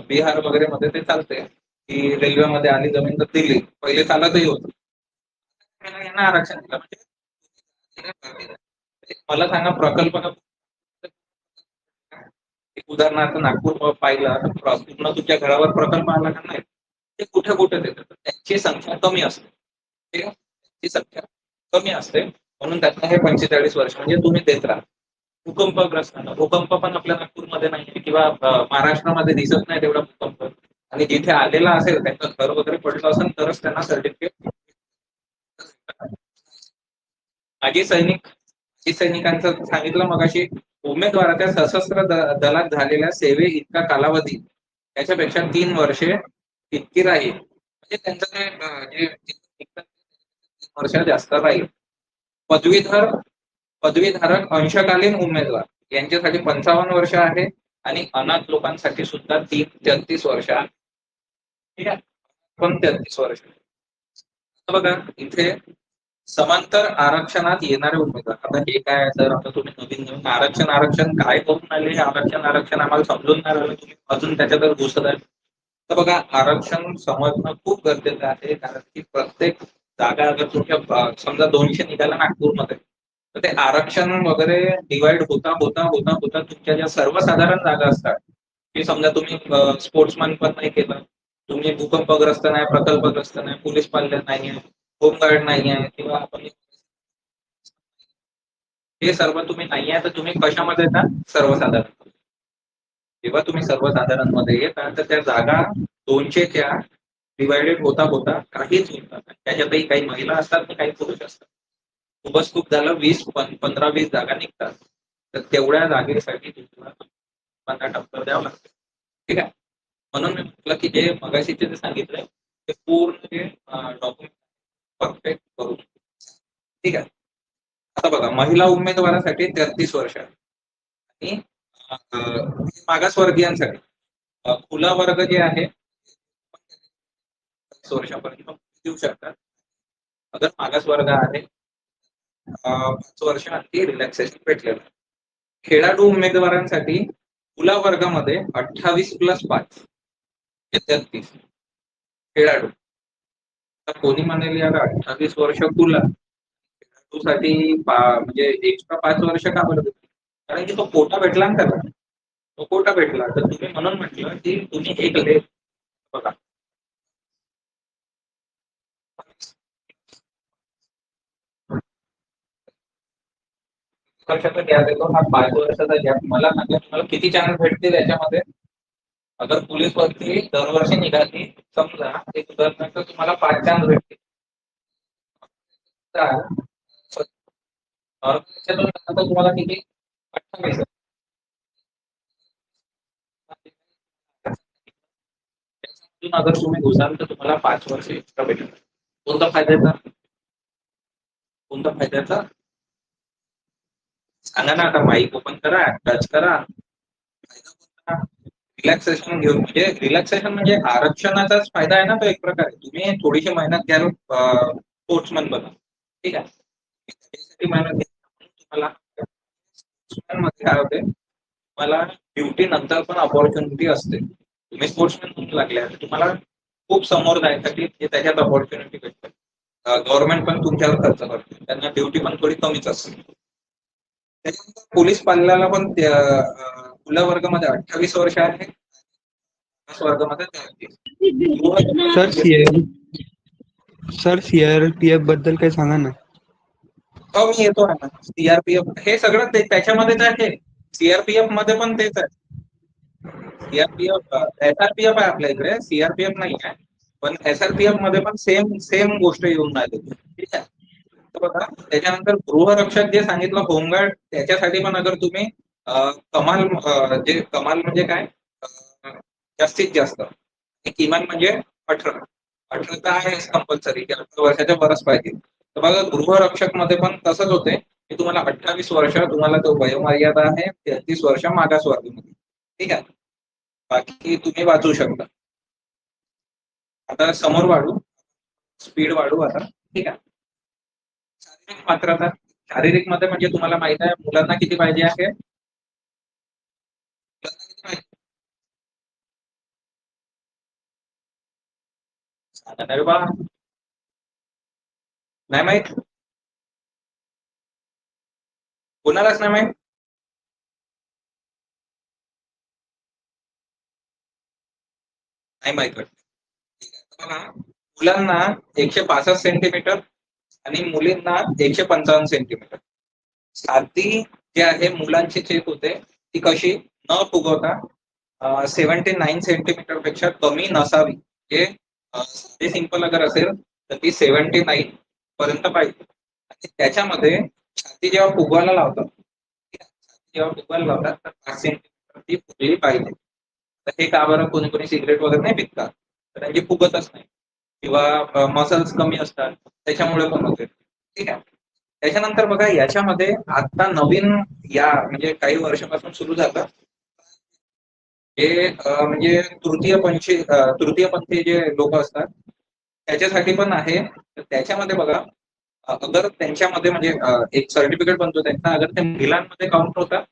Speaker 1: बिहार वगैरे मध्ये ते चालते की रेल्वेमध्ये आली जमीन तर दिली, पहिले चालतही होतं. यांना आरक्षण दिलं म्हणजे मला सांगा प्रकल्प उदाहरणार्थ नागपूर पाहिला तर पूर्ण तुमच्या घरावर प्रकल्प आला का नाही, ते कुठे कुठे देतात. त्यांची संख्या कमी असते. ठीक आहे? त्यांची संख्या कमी असते, म्हणून त्यातनं हे 45 वर्ष म्हणजे तुम्ही देत राहा. भूकंपग्रस्तांना, भूकंप पण आपल्या नागपूरमध्ये नाही किंवा महाराष्ट्रामध्ये दिसत नाही तेवढा भूकंप, आणि जिथे आलेला असेल त्यांचं घर वगैरे पडलं असेल तरच त्यांना सर्टिफिकेट. माजी सैनिकांचं सांगितलं मगाशी, उमेदवाराच्या सशस्त्र दलात झालेल्या सेवे इतका कालावधी त्याच्यापेक्षा 3 वर्षे इतकी राहील. म्हणजे त्यांचं जे 3 वर्ष जास्त राहील. पदवीधर पदवीधारक अंशकालीन उमेदवार यांच्यासाठी 55 वर्ष आहे, आणि अनाथ लोकांसाठी सुद्धा 33 वर्ष आहे. ठीक आहे, पण 33 वर्ष. बघा इथे समांतर आरक्षणात येणारे उमेदवार. आता हे काय सर, आता तुम्ही नवीन आरक्षण काय करून आले, आरक्षण आम्हाला समजून नाही राहिलं, तुम्ही अजून त्याच्यात घुसत आहे. तर बघा आरक्षण समजणं खूप गरजेचं आहे, कारण की प्रत्येक जागा अगर तुमच्या समजा 200 निघाला नागपूरमध्ये, तर ते आरक्षण वगैरे डिवाइड होता होता होता होता तुमच्या ज्या सर्वसाधारण जागा असतात, की समजा तुम्ही स्पोर्ट्समॅन पण नाही केलं, तुम्ही भूकंपग्रस्त नाही, प्रकल्पग्रस्त नाही, पोलीस पाल्य नाही आहे, होमगार्ड नाही आहे, किंवा आपण हे सर्व तुम्ही नाही आहे, तर तुम्ही कशामध्ये येतात सर्वसाधारण. जेव्हा तुम्ही सर्वसाधारण मध्ये येता तर त्या जागा 200च्या डिवायडेड होता होता काहीच होतात. त्याच्यातही काही महिला असतात आणि काही पुरुष असतात. खूपच खूप झालं 15-20 जागा निघतात. तर तेवढ्या जागेसाठी तुम्हाला 15% द्यावं लागतं. ठीक आहे, म्हणून मी म्हटलं की जे मगाशी जे सांगितलंय ते पूर्ण जे डॉक्युमेंट परफेक्ट करू. ठीक आहे. आता बघा महिला उमेदवारासाठी 33 वर्ष आणि मागासवर्गीयांसाठी खुला वर्ग जे आहे वर्षापर्यंत देऊ शकतात. अगर मागास वर्ग आहे 5 वर्ष आणखी रिलॅक्सेशन भेटलेलं. खेळाडू उमेदवारांसाठी खुला वर्गामध्ये 28+5 हे 33 खेळाडू. आता कोणी म्हणेल यार 28 वर्ष खुला, खेळाडूसाठी म्हणजे एक्स्ट्रा 5 वर्ष का बरं? कारण की तो कोटा भेटला ना त्याला, तो कोटा भेटला. तर तुम्ही म्हणून म्हटलं की तुम्ही एक बघा वर्षाचा गॅप येतो, हा 5 वर्षाचा गॅप. मला सांगा तुम्हाला किती चान्स भेटतील याच्यामध्ये. अगर पोलीस भरती दरवर्षी निघाली समजा, एक उदाहरणार्थ तुम्हाला 5 चान्स भेटतील. तुम्हाला किती 28. अगर तुम्ही घुसाल तर तुम्हाला 5 वर्ष एक्स्ट्रा भेटेल. कोणता फायद्याचा, कोणता फायद्याचा सांगा ना. आता माईक ओपन करा, टच करा, रिलॅक्सेशन घेऊन. म्हणजे रिलॅक्सेशन म्हणजे आरक्षणाचाच फायदा आहे ना तो एक प्रकारे. तुम्ही थोडीशी मेहनत घ्याल, स्पोर्ट्समन बना. ठीक आहे, त्यासाठी मेहनत घ्या. तुम्हाला मध्ये काय होते, तुम्हाला ड्युटी नंतर पण अपॉर्च्युनिटी असते. तुम्ही स्पोर्ट्समॅन म्हणून लागले तुम्हाला खूप समोर जायसाठी त्याच्यात अपॉर्च्युनिटी भेटते. गव्हर्नमेंट पण तुमच्यावर खर्च करते, त्यांना ड्युटी पण थोडी कमीच असते. त्याच्यानंतर पोलीस पाल्याला पण खुल्या वर्गामध्ये 28 वर्ष आहे, वर्गामध्ये 33.
Speaker 2: सर
Speaker 4: सर सीआरपीएफ बद्दल काही सांगा ना.
Speaker 1: हो मी येतो आहे ना. सीआरपीएफ हे सगळं त्याच्यामध्येच आहे. सीआरपीएफ मध्ये पण तेच आहे. सीआरपीएफ एसआरपीएफ आहे आपल्या इकडे, सीआरपीएफ नाही आहे. पण एसआरपीएफ मध्ये पण सेम सेम गोष्ट येऊन राहिली. ठीक आहे. तर बघा त्याच्यानंतर गृहरक्षक जे सांगितलं होमगार्ड, त्याच्यासाठी पण अगर तुम्ही कमाल जे कमाल म्हणजे काय, जास्तीत जास्त किमान म्हणजे 18 तर आहेच कंपल्सरी की 18 वर्षाच्या वरच पाहिजे. तर बघा गृहरक्षक मध्ये पण तसंच होते की तुम्हाला 28 वर्ष तुम्हाला तो वयोमर्यादा आहे, 33 वर्ष मागासवर्गीय. ठीक आहे. बाकी तुम्ही वाचू शकता. आता समोर वाढू, स्पीड वाढू आता. ठीक आहे. शारीरिक पात्रता, शारीरिक मध्ये म्हणजे तुम्हाला माहित आहे मुलांना किती पाहिजे आहे. मुलांना किती पाहिजे सांगा ना रे बा. नाही माहित, कोणालाच नाही माहित. नाही माहित वाटतं. ठीक आहे. तर बघा मुलांना 165 सेंटीमीटर आणि मुलींना 155 सेंटीमीटर. छाती जे आहे मुलांची चेक होते ती कशी, न फुगवता 79 सेंटीमीटर पेक्षा कमी नसावी. जे साधे सिंपल अगर असेल तर ती 79 पर्यंत पाहिजे. आणि त्याच्यामध्ये छाती जेव्हा फुगवायला लावतात, छाती जेव्हा फुगवायला लावतात तर 5 सेंटीमीटर ती फुगली पाहिजे. तर हे का बरं, कोणी कोणी सिगरेट वगैरे नाही पितात तर त्यांची फुगतच नाही, किंवा मसल्स कमी असतात त्याच्यामुळे पण होते. ठीक आहे. त्याच्यानंतर बघा याच्यामध्ये आता नवीन या म्हणजे काही वर्षापासून सुरू झालं हे म्हणजे तृतीयपंथी जे लोक असतात त्याच्यासाठी पण आहे. तर त्याच्यामध्ये बघा अगर त्यांच्यामध्ये म्हणजे एक सर्टिफिकेट बनतो त्यांना, अगर ते महिलांमध्ये काउंट होतात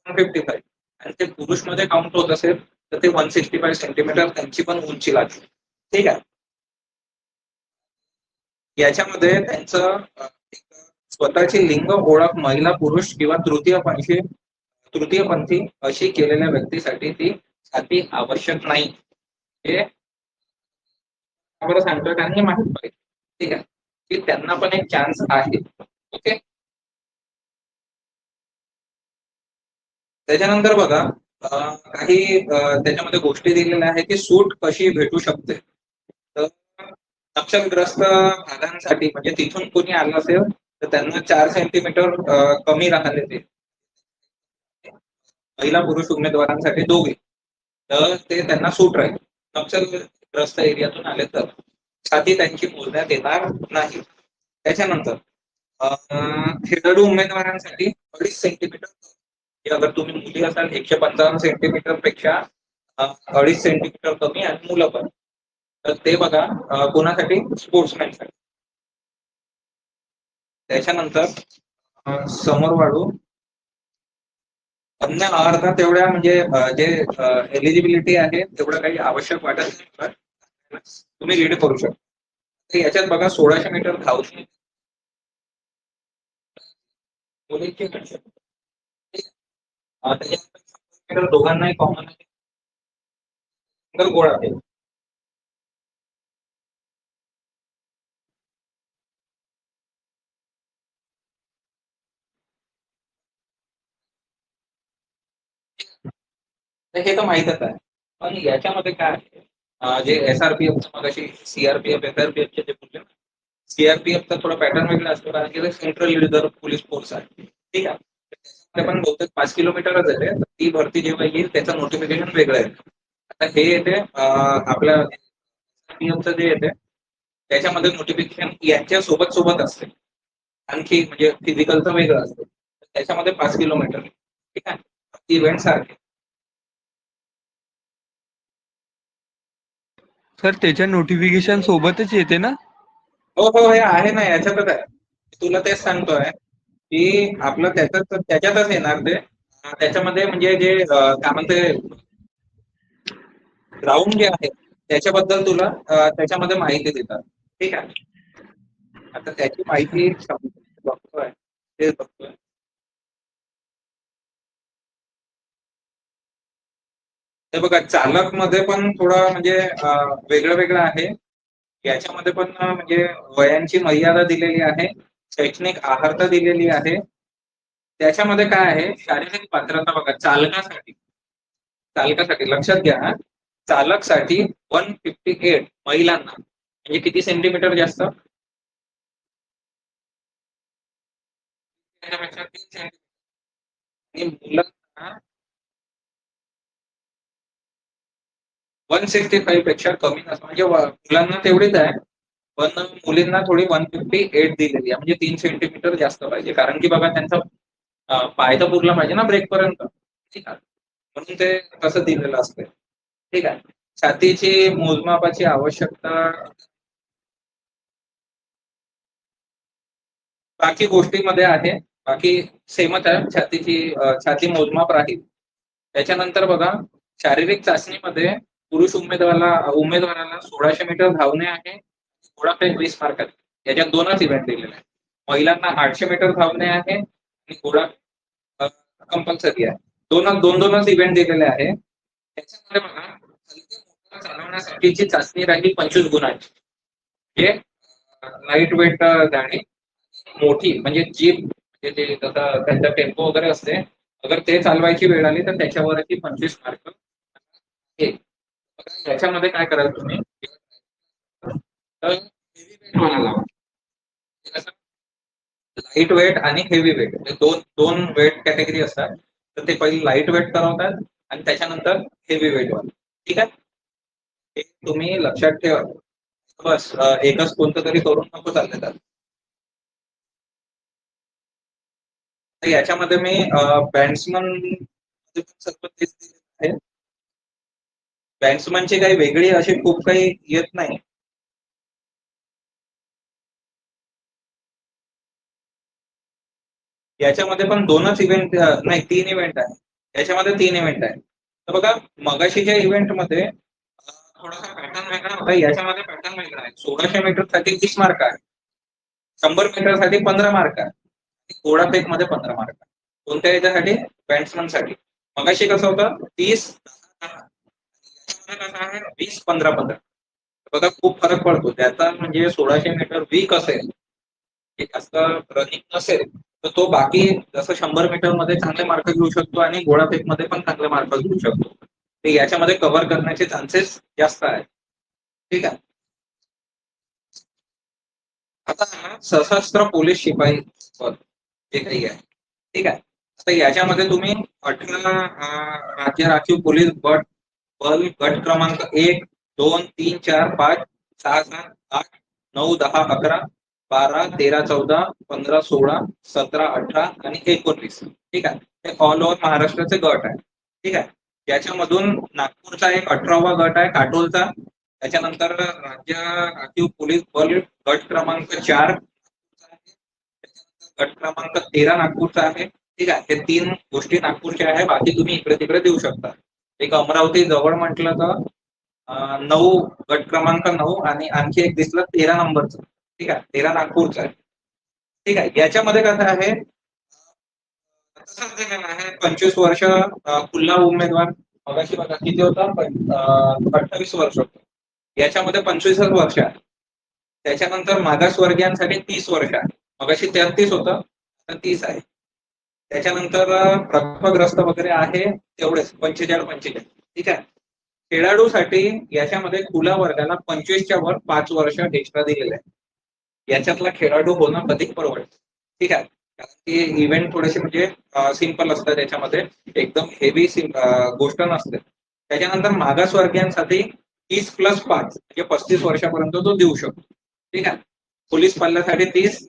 Speaker 1: 155 आणि ते पुरुषमध्ये काउंट होत असेल तर ते 165 सेंटीमीटर त्यांची पण उंची लागते. ठीक आहे. याच्यामध्ये त्यांचं स्वतःची लिंग ओळख महिला पुरुष किंवा तृतीयपंथी अशी केलेल्या व्यक्तीसाठी ती छाती आवश्यक नाही. हे आम्हाला सांगतो कारण की माहित पाहिजे. ठीक आहे. की त्यांना पण एक चान्स आहे. ओके. त्याच्यानंतर बघा काही त्याच्यामध्ये गोष्टी दिलेल्या आहेत की सूट कशी भेटू शकते. तर नक्षलग्रस्त भागांसाठी म्हणजे तिथून कोणी आलं असेल तर त्यांना 4 सेंटीमीटर कमी राहते ते. महिला पुरुष उमेदवारांसाठी दोघे तर ते त्यांना सूट राहील. नक्षलग्रस्त एरियातून आले तर छाती त्यांची मोजण्यात येणार नाही. त्याच्यानंतर खेळाडू उमेदवारांसाठी 2.5 सेंटीमीटर, अगर तुम्ही मुली असाल 155 सेंटीमीटर पेक्षा 2.5 सेंटीमीटर कमी आणि मुलं पण, तर ते बघा कोणासाठी, स्पोर्ट्समॅनसाठी. त्याच्यानंतर समोर वाढू, अन्य अर्धा तेवढ्या म्हणजे जे एलिजिबिलिटी आहे तेवढं काही आवश्यक वाटत नाही मला. तुम्ही रीड करू शकता. तर याच्यात बघा 1600 मीटर धावणे मुलींची कंडिशन. त्याच्यानंतर दोघांनाही कॉमन आहे सिंगल गोळा आहे. तर हे तर माहीतच आहे. पण याच्यामध्ये काय आहे, जे एसआरपीएफ मगाशी सीआरपीएफ एसआरपीएफचे जे बोलले ना, सीआरपीएफचा थोडा पॅटर्न वेगळा असतो कारण की सेंट्रल रिझर्व्ह पोलीस फोर्स आहे. ठीक आहे. त्याच्यामध्ये पण बहुतेक 5 किलोमीटरच आहे. तर ती भरती जेव्हा येईल त्याचं नोटिफिकेशन वेगळं आहे. आता हे येते आपल्या एसआरपीएफचं जे येते त्याच्यामध्ये नोटिफिकेशन यांच्या सोबत सोबत असते. आणखी म्हणजे फिजिकलचं वेगळं असतं. त्याच्यामध्ये 5 किलोमीटर. ठीक आहे. इव्हेंट सारखे.
Speaker 4: सर त्याच्या नोटिफिकेशन सोबतच येते ना.
Speaker 1: हो हो हे आहे ना याच्यातच आहे. तुला तेच सांगतोय की आपलं त्याच्यातच येणार ते. त्याच्यामध्ये म्हणजे जे काय म्हणते ग्राउंड जे आहे त्याच्याबद्दल तुला त्याच्यामध्ये माहिती देतात. ठीक आहे. आता त्याची माहिती बघतोय तेच बघतोय. हे बघा चालक मध्ये पण थोडं म्हणजे वेगळं वेगळं आहे याच्यामध्ये पण म्हणजे वयांची मर्यादा दिलेली आहे, शैक्षणिक आहारता दिलेली आहे. त्याच्यामध्ये काय आहे, शारीरिक पात्रता बघा, चालकासाठी लक्षात घ्या, चालकसाठी 158 महिलांना, म्हणजे किती सेंटीमीटर जास्त, त्याच्यापेक्षा 3 सेंटीमीटर. आणि मुलांना 165 पेक्षा कमी नसतं, म्हणजे मुलांना तेवढीच आहे, पण मुलींना थोडी 158 दिलेली आहे, म्हणजे 3 सेंटीमीटर जास्त पाहिजे. कारण की बघा, त्यांचा पाय तर पुरला पाहिजे ना ब्रेक पर्यंत, ठीक आहे, म्हणून ते तसं दिलेलं असतं. ठीक आहे. छातीची मोजमापाची आवश्यकता बाकी गोष्टींमध्ये आहे, बाकी सेमच आहे. छाती मोजमाप राहील. त्याच्यानंतर बघा, शारीरिक चाचणीमध्ये पुरुष उमेदवाराला 1600 मीटर धावणे आहे, घोडाफेक 20 मार्क आहे. याच्यात दोनच इव्हेंट दिलेले आहेत. महिलांना 800 मीटर धावणे आहे आणि घोडा कंपल्सरी आहे. दोनच इव्हेंट दिलेले आहे. त्याच्यामध्ये बघा, हलके मोटार चालवण्यासाठीची चाचणी राहील 25 गुणांची, म्हणजे लाईट वेट गाडी, मोठी म्हणजे जीप, म्हणजे ते जसं त्यांचा टेम्पो वगैरे असते, अगर ते चालवायची वेळ आली तर त्याच्यावरती 25 मार्क आहे. याच्यामध्ये काय कराल तुम्ही, तर हेवी वेट वाला लावा. लाईट वेट आणि हेवी वेट, दोन दोन वेट कॅटेगरी असतात. तर ते पहिले लाईट वेट करवतात आणि त्याच्यानंतर हेवी वेट वाला. ठीक आहे, हे तुम्ही लक्षात ठेवा. बस एकच कोणतं तरी करून नको चालले तर. तर याच्यामध्ये मी बॅट्समन आहे. बॅट्समनची काही वेगळी अशी खूप काही येत नाही. याच्यामध्ये पण दोनच इव्हेंट, नाही 3 इव्हेंट आहे. याच्यामध्ये 3 इव्हेंट आहे. तर बघा, मगाशीच्या इव्हेंटमध्ये थोडासा पॅटर्न वेगळा होता, याच्यामध्ये पॅटर्न वेगळा आहे. 1600 मीटर साठी 30 मार्क आहे, 100 मीटर साठी 15 मार्क आहे, घोडाफेक मध्ये 15 मार्क आहे. कोणत्या याच्यासाठी, बॅट्समन साठी. मगाशी कसं होतं, 30 कसं आहे, 20 15 15. बघा, खूप फरक पडतो त्याचा. म्हणजे 1600 मीटर वीक असेल, जास्त रनिंग नसेल, तर तो बाकी जसं 100 मीटर मध्ये चांगले मार्क घेऊ शकतो आणि घोडाफेक मध्ये पण चांगले मार्क घेऊ शकतो. ते याच्यामध्ये कव्हर करण्याचे चान्सेस जास्त आहेत. ठीक आहे. आता सशस्त्र पोलीस शिपाई पद जे काही आहे, ठीक आहे. आता याच्यामध्ये तुम्ही 18 राज्य राखीव पोलीस गट क्रमांक 1, 2, 3, 4, 5, 6, 7, 8, 9, 10, 11, 12, 13, 14, 15, 16, 17, 18 आणि 19. ठीक आहे, हे ऑल ओव्हर महाराष्ट्राचे गट आहे. ठीक आहे. याच्यामधून नागपूरचा एक 18वा गट आहे, काटोलचा. त्याच्यानंतर राज्य राखीव पोलीस बल गट क्रमांक 4, गट क्रमांक 13 नागपूरचा आहे. ठीक आहे, हे 3 गोष्टी नागपूरच्या आहे. बाकी तुम्ही इकडे तिकडे देऊ शकता. एक अमरावती जवळ म्हटलं तर 9, गट क्रमांक 9, आणि आणखी एक दिसलं 13 नंबरचं. ठीक आहे, 13 नागपूरचं आहे. ठीक आहे. याच्यामध्ये कसं आहे, 25 वर्ष खुल्ला उमेदवार. मगाशी बघा किती होता, 28 वर्ष होतं. याच्यामध्ये 25 वर्ष आहे. त्याच्यानंतर मागासवर्गीयांसाठी 30 वर्ष आहे. मगाशी 33 होतं, तर 30 आहे. त्याच्यानंतर प्रकल्पग्रस्त वगैरे आहे तेवढेच 45. ठीक आहे. खेळाडूसाठी याच्यामध्ये खुल्या वर्गाला 25च्या वर 5 वर्ष एक्स्ट्रा दिलेले आहे. याच्यातला खेळाडू होणं कधी परवडतं. ठीक आहे, कारण की इव्हेंट थोडेसे म्हणजे सिंपल असतात, त्याच्यामध्ये एकदम हेवी गोष्ट नसते. त्याच्यानंतर मागासवर्गीयांसाठी 30+5 म्हणजे 35 वर्षापर्यंत तो देऊ शकतो. ठीक आहे. पोलीस पाल्यासाठी 30,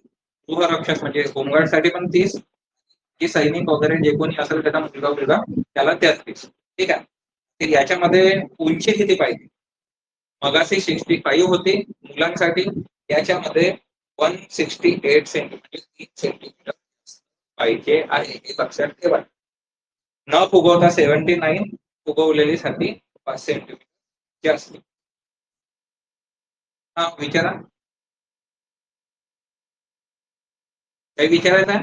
Speaker 1: गृहरक्षक म्हणजे होमगार्डसाठी पण 30, की सैनिक वगैरे जे कोणी असेल त्याचा मुलगा त्याला 33. ठीक आहे. तर याच्यामध्ये उंची किती पाहिजे, मगाशी 65 होती मुलांसाठी, याच्यामध्ये 168 सेंटीमीटर, 3 सेंटीमीटर पाहिजे आहे, हे लक्षात ठेवा. न फुगवता 79, फुगवलेली साठी 5 सेंटीमीटर जास्त. हा, विचारा, काही विचारायचं आहे.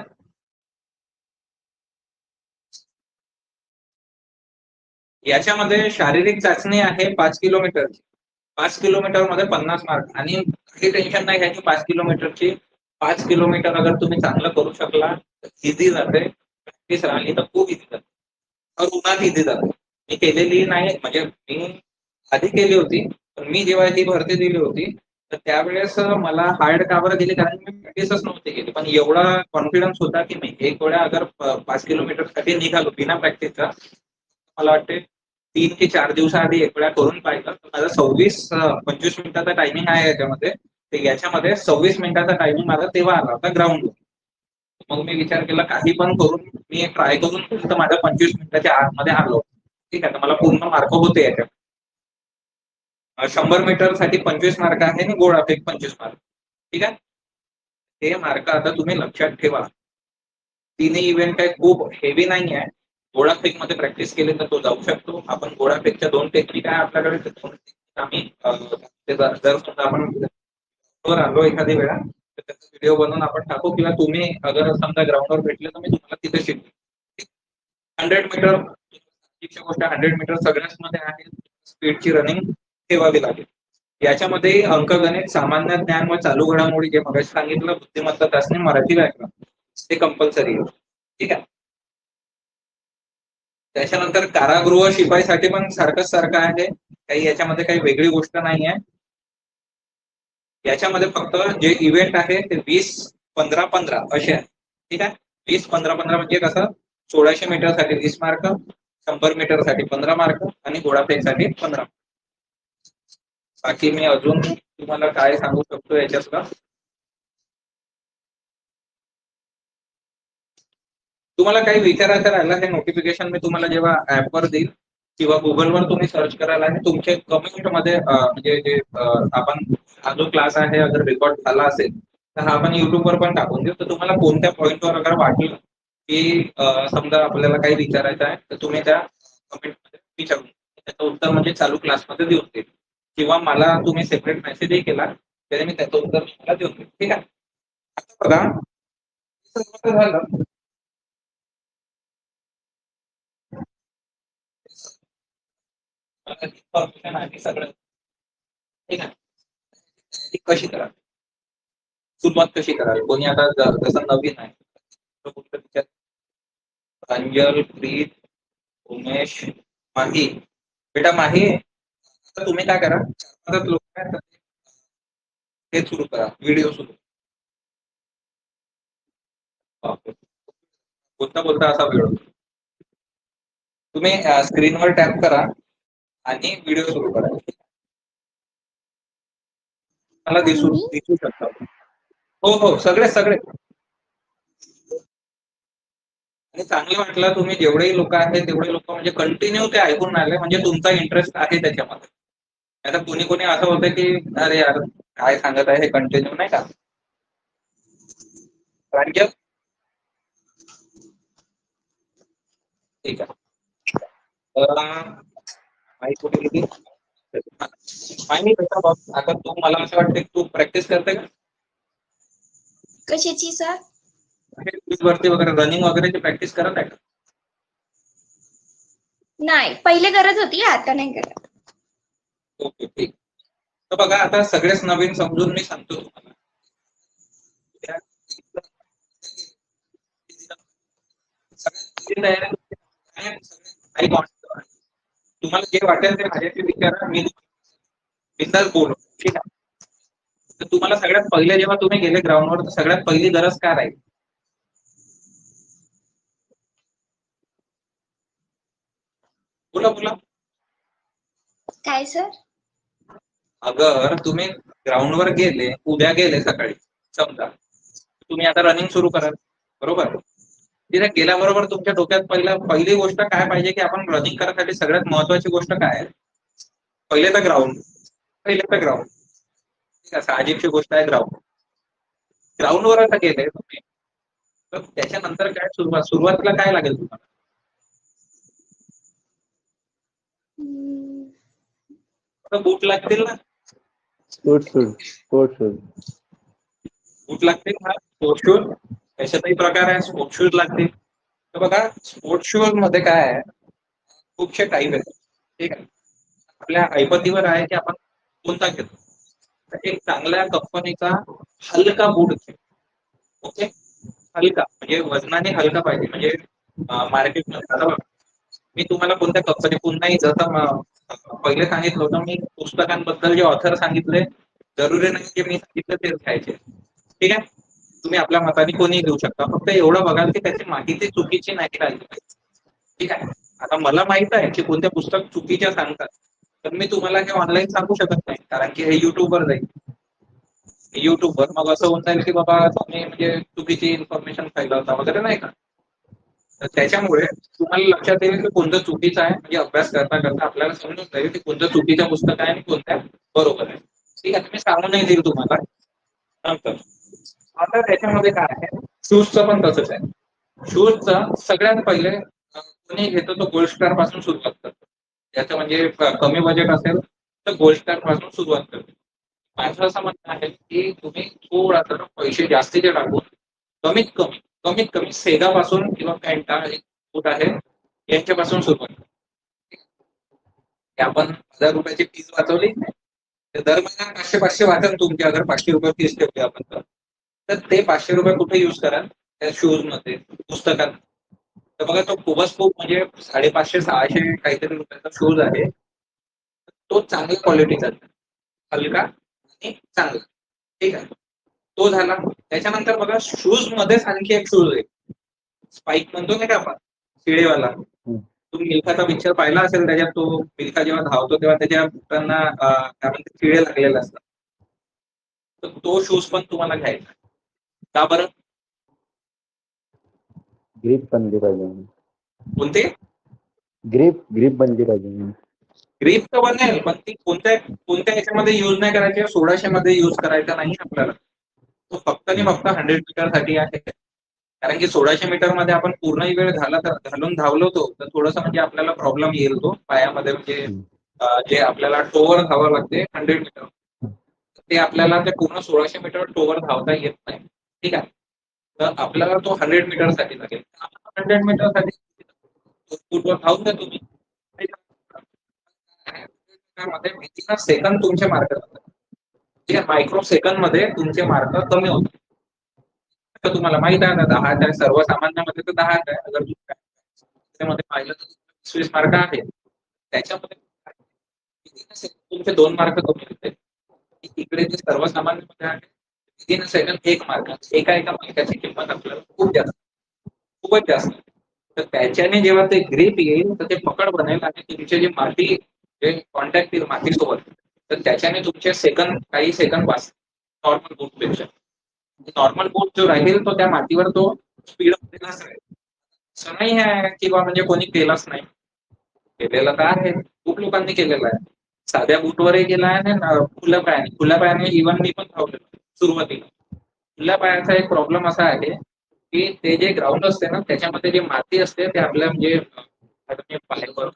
Speaker 1: याच्यामध्ये शारीरिक चाचणी आहे 5 किलोमीटरची. 5 किलोमीटर मध्ये 50 मार्क. आणि काही टेन्शन नाही घ्यायची 5 किलोमीटरची. 5 किलोमीटर अगर तुम्ही चांगलं करू शकला तर इझी जाते. प्रॅक्टिस राहिली तर खूप इझी जाते. उन्हात इझी जाते. मी केलेली नाही, म्हणजे मी आधी केली होती, पण मी जेव्हा ती भरती दिली होती तर त्यावेळेस मला हार्ड का बरं गेली, कारण मी प्रॅक्टिसच नव्हती केली. पण एवढा कॉन्फिडन्स होता की मी एक वेळा अगर 5 किलोमीटर साठी निघालो बिना प्रॅक्टिसचा, मला वाटते 3 की 4 दिवसाआधी एक वेळा करून पाहिलं. माझा 25 मिनिटाचा टायमिंग आहे याच्यामध्ये. तर याच्यामध्ये 26 मिनिटाचा टायमिंग माझा तेव्हा आला होता ग्राउंड. मग मी विचार केला काही पण करून मी ट्राय करून तर माझ्या 25 मिनिटाच्या आतमध्ये आलो. ठीक आहे, तर मला पूर्ण मार्क होते याच्यात. 100 मीटर साठी 25 मार्क आहे आणि गोळाफेक 25 मार्क. ठीक आहे, ते मार्क आता तुम्ही लक्षात ठेवा. तिन्ही इव्हेंट काही खूप हेवी नाही आहे. गोळाफेक मध्ये प्रॅक्टिस केली तर तो जाऊ शकतो. आपण गोळाफेकच्या 2 टेक्निक आहे आपल्याकडे. ते 2 टेक्निक आम्ही जर समजा आपण वर आलो एखादी वेळा तर त्याचा व्हिडिओ बनवून आपण टाकू, किंवा तुम्ही अगर समजा ग्राउंडवर भेटले तर मी तुम्हाला तिथे शिकतो. 100 मीटर गोष्ट, 100 मीटर सगळ्याच मध्ये आहे स्पीडची रनिंग ठेवावी लागेल. याच्यामध्ये अंकगणित, सामान्य ज्ञान व चालू घडामोडी, जे मगाशी सांगितलं, बुद्धिमत्ता चाचणी, मराठी व्याकरण, ते कंपल्सरी आहे. ठीक आहे. त्याच्यानंतर कारागृह शिपाईसाठी पण सारखं आहे. काही याच्यामध्ये काही वेगळी गोष्ट नाही आहे. याच्यामध्ये फक्त जे इव्हेंट आहे ते 20-15-15 असे आहे. ठीक आहे. 20-15-15 म्हणजे कसं, 1600 मीटर साठी 20 मार्क, 100 मीटर साठी 15 मार्क आणि गोळाफेक साठी 15. बाकी मी अजून तुम्हाला काय सांगू शकतो याच्यातलं. तुम्हाला काही विचारायचं राहिलं, हे नोटिफिकेशन मी तुम्हाला जेव्हा ऍपवर देईल किंवा गुगलवर तुम्ही सर्च कराल आणि तुमचे कमेंटमध्ये म्हणजे जे आपण हा जो क्लास आहे अगर रेकॉर्ड झाला असेल तर हा आपण युट्यूबवर पण टाकून देऊ. तर तुम्हाला कोणत्या पॉईंटवर अगर वाटलं की समजा आपल्याला काही विचारायचं आहे तर तुम्ही त्या कमेंटमध्ये विचारून त्याचं उत्तर म्हणजे चालू क्लासमध्ये देऊन देईल, किंवा मला तुम्ही सेपरेट मेसेजही केला तरी मी त्याचं उत्तर तुम्हाला देऊन देईल. ठीक आहे. आता बघा, सर्व झालं. इन्फॉर्मेशन आहे सगळं. ठीक आहे. ती कशी करा, सुरुवात कशी करावी. कोणी आता जसं नवीन आहे अंजल, प्रीत, उमेश, माही. बेटा माही, आता तुम्ही काय करा, 4-5 लोक आहेत, हे सुरू करा, व्हिडिओ सुरू. बोलता बोलता असा वेळ होतो. तुम्ही स्क्रीनवर टॅप करा आणि व्हिडिओ सुरू करा. मला दिसू शकता. हो हो, सगळे सगळे. आणि चांगलं वाटलं, तुम्ही जेवढेही लोक आहेत तेवढे लोक म्हणजे कंटिन्यू ते ऐकून राहिले, म्हणजे तुमचा इंटरेस्ट आहे त्याच्यामध्ये. आता कोणी कोणी असं होतं की अरे यार काय सांगत आहे हे, कंटिन्यू नाही का. प्रांजल, ठीक आहे. माहिती कुठे गेली? माहिती बेटा बघ, आता तू, मला असं वाटतं की तू प्रॅक्टिस करते का
Speaker 5: कशाची सर?
Speaker 1: पोलीस भरती वगैरे, रनिंग वगैरेची प्रॅक्टिस करत आहे का?
Speaker 5: नाही, पहिले करत होती, आता नाही करत.
Speaker 1: ओके, ठीक. तर बघा, आता सगळेच नवीन समजून मी सांगतो तुम्हाला. तुम्हाला जे वाटेल ते माझ्याशी विचारा, मी बिंदास बोलू. ठीक आहे. तर तुम्हाला सगळ्यात पहिले जेव्हा तुम्ही गेले ग्राउंडवर तर सगळ्यात पहिली गरज काय राहील? बोला बोला.
Speaker 5: काय सर?
Speaker 1: अगर तुम्ही ग्राउंडवर गेले, उद्या गेले सकाळी समजा, तुम्ही आता रनिंग सुरू कराल, बरोबर. तिथे गेल्याबरोबर तुमच्या डोक्यात पहिली गोष्ट काय पाहिजे की आपण रनिंग करण्यासाठी सगळ्यात महत्वाची गोष्ट काय आहे? पहिले तर ग्राउंड. पहिले तर ग्राउंड. ठीक आहे, साहजिकची गोष्ट आहे ग्राउंड. ग्राउंडवर आता गेले तुम्ही तर त्याच्यानंतर काय सुरुवातीला काय लागेल तुम्हाला? बूट लागतील ना.
Speaker 3: Sports shoes.
Speaker 1: बूट लागतील ना, स्पोर्ट्स शूज. त्याच्यातही प्रकार आहे, स्पोर्ट्स शूज लागतील. तर बघा, स्पोर्ट्स शूज मध्ये काय आहे, खूपशे टाईप आहेत. ठीक आहे. आपल्या ऐपतीवर आहे की आपण कोणता घेतो? तर एक चांगल्या कंपनीचा हलका बूट घे. ओके, हलका म्हणजे वजनाने हलका पाहिजे. म्हणजे मार्केटमध्ये आता बघा, मी तुम्हाला कोणत्या कंपनी पुन्हाही जसं पहिले सांगितलं होतं, मी पुस्तकांबद्दल जे ऑथर सांगितले जरुरी नाही की मी सांगितलं तेच घ्यायचे. ठीक आहे, तुम्ही आपल्या मताने कोणीही घेऊ शकता. फक्त एवढं बघाल की त्याची माहिती चुकीची नाही राहिली पाहिजे. ठीक आहे, आता मला माहित आहे की कोणत्या पुस्तक चुकीच्या सांगतात, तर मी तुम्हाला हे ऑनलाईन सांगू शकत नाही, कारण की हे युट्यूबवर जाईल. युट्यूबवर मग असं होऊन जाईल की बाबा तुम्ही म्हणजे चुकीची इन्फॉर्मेशन फैलवता वगैरे, नाही का? तर त्याच्यामुळे तुम्हाला लक्षात येईल की कोणतं चुकीचं आहे. म्हणजे अभ्यास करता करता आपल्याला समजून जाईल की कोणतं चुकीचं पुस्तक आहे आणि कोणत्या बरोबर आहे. ठीक आहे, मी सांगून नाही देईल तुम्हाला नंतर. आता त्याच्यामध्ये काय आहे, शूजचं पण तसंच आहे. शूजचं सगळ्यात पहिले कोणी घेतो तो गोल्ड स्टार पासून सुरुवात करतो. त्याचं म्हणजे कमी बजेट असेल तर गोल्ड स्टार पासून सुरुवात करतो. माझं असं म्हणणं आहे की तुम्ही थोडा तर पैसे जास्तीचे टाकून कमीत कमी सेगा पासून किंवा पॅन्टा एक बूट आहे यांच्यापासून सुरुवात करा. की आपण 1000 रुपयाची फीस वाचवली तर दर महिन्याला 500 वाचन तुमची. अगर 500 रुपये फीस ठेवली आपण तर ते 500 रुपये कुठे युज कराल? त्या शूज मध्ये, पुस्तकात. तर बघा तो खूप म्हणजे 550-600 काहीतरी रुपयाचा शूज आहे. तो चांगल्या क्वालिटीचा, हलका आणि चांगला. ठीक आहे, तो झाला. त्याच्यानंतर बघा शूज मध्येच आणखी एक शूज आहे, स्पाइक म्हणतो नाही का आपण, शिडेवाला. तुम्ही मिल्खाचा पिक्चर पाहिला असेल, त्याच्यात तो मिल्खा जेव्हा धावतो तेव्हा त्याच्या बुटांना काय म्हणते शिडे लागलेले असतात. तर तो शूज पण तुम्हाला घ्यायचा. का बरं?
Speaker 3: ग्रीप बनली पाहिजे.
Speaker 1: कोणते?
Speaker 3: ग्रीप बनली पाहिजे.
Speaker 1: ग्रीप तर बनेल, पण ती कोणत्या कोणत्या याच्यामध्ये युज नाही करायची? 1600 मध्ये युज करायचा नाही आपल्याला. तो फक्त आणि फक्त 100 मीटर साठी आहे. कारण की 1600 मीटर मध्ये आपण पूर्ण वेळ घालून धावलो तर थोडस म्हणजे आपल्याला प्रॉब्लेम येईल तो पायामध्ये. म्हणजे जे आपल्याला टोवर धावावं लागते 100 मीटर, ते आपल्याला ते पूर्ण 1600 मीटर टोवर धावता येत नाही. ठीक आहे, तर आपल्याला तो 100 मीटर साठी लागेल. 100 मीटर साठी फुटवर धावून द्या तुम्ही. मध्ये सेकंद तुमचे मार्क जातात. ठीक आहे, मायक्रो सेकंद मध्ये तुमचे मार्क कमी होतात. तर तुम्हाला माहित आहे ना, 10 आहे सर्वसामान्यामध्ये, तर 10 आहे. अगर त्यामध्ये पाहिलं तर 20 मार्क आहे. त्याच्यामध्ये तुमचे 2 मार्क कमी होते. इकडे जे सर्वसामान्यमध्ये आहे विदिन सेकंड 1 मार्क. एका मार्काची किंमत आपल्याला खूपच जास्त. तर त्याच्याने जेव्हा ते ग्रीप येईल तर ते पकड बनेल आणि तुमचे जे माती, जे कॉन्टॅक्ट येईल मातीसोबत, तर त्याच्याने तुमचे काही सेकंद वाचतील नॉर्मल बूट पेक्षा. नॉर्मल बूट जो राहील तो त्या मातीवर तो स्पीड राहील. असं नाही आहे किंवा म्हणजे कोणी केलंच नाही, केलेलं तर आहे, खूप लोकांनी केलेलं आहे. साध्या बूटवरही केलं आहे आणि खुल्या पायाने इव्हन मी पण धावलेलो सुरुवातीला. खुल्या पायाचा एक प्रॉब्लेम असा आहे की ते जे ग्राउंड असते ना त्याच्यामध्ये जे माती असते ते आपल्या म्हणजे पायावर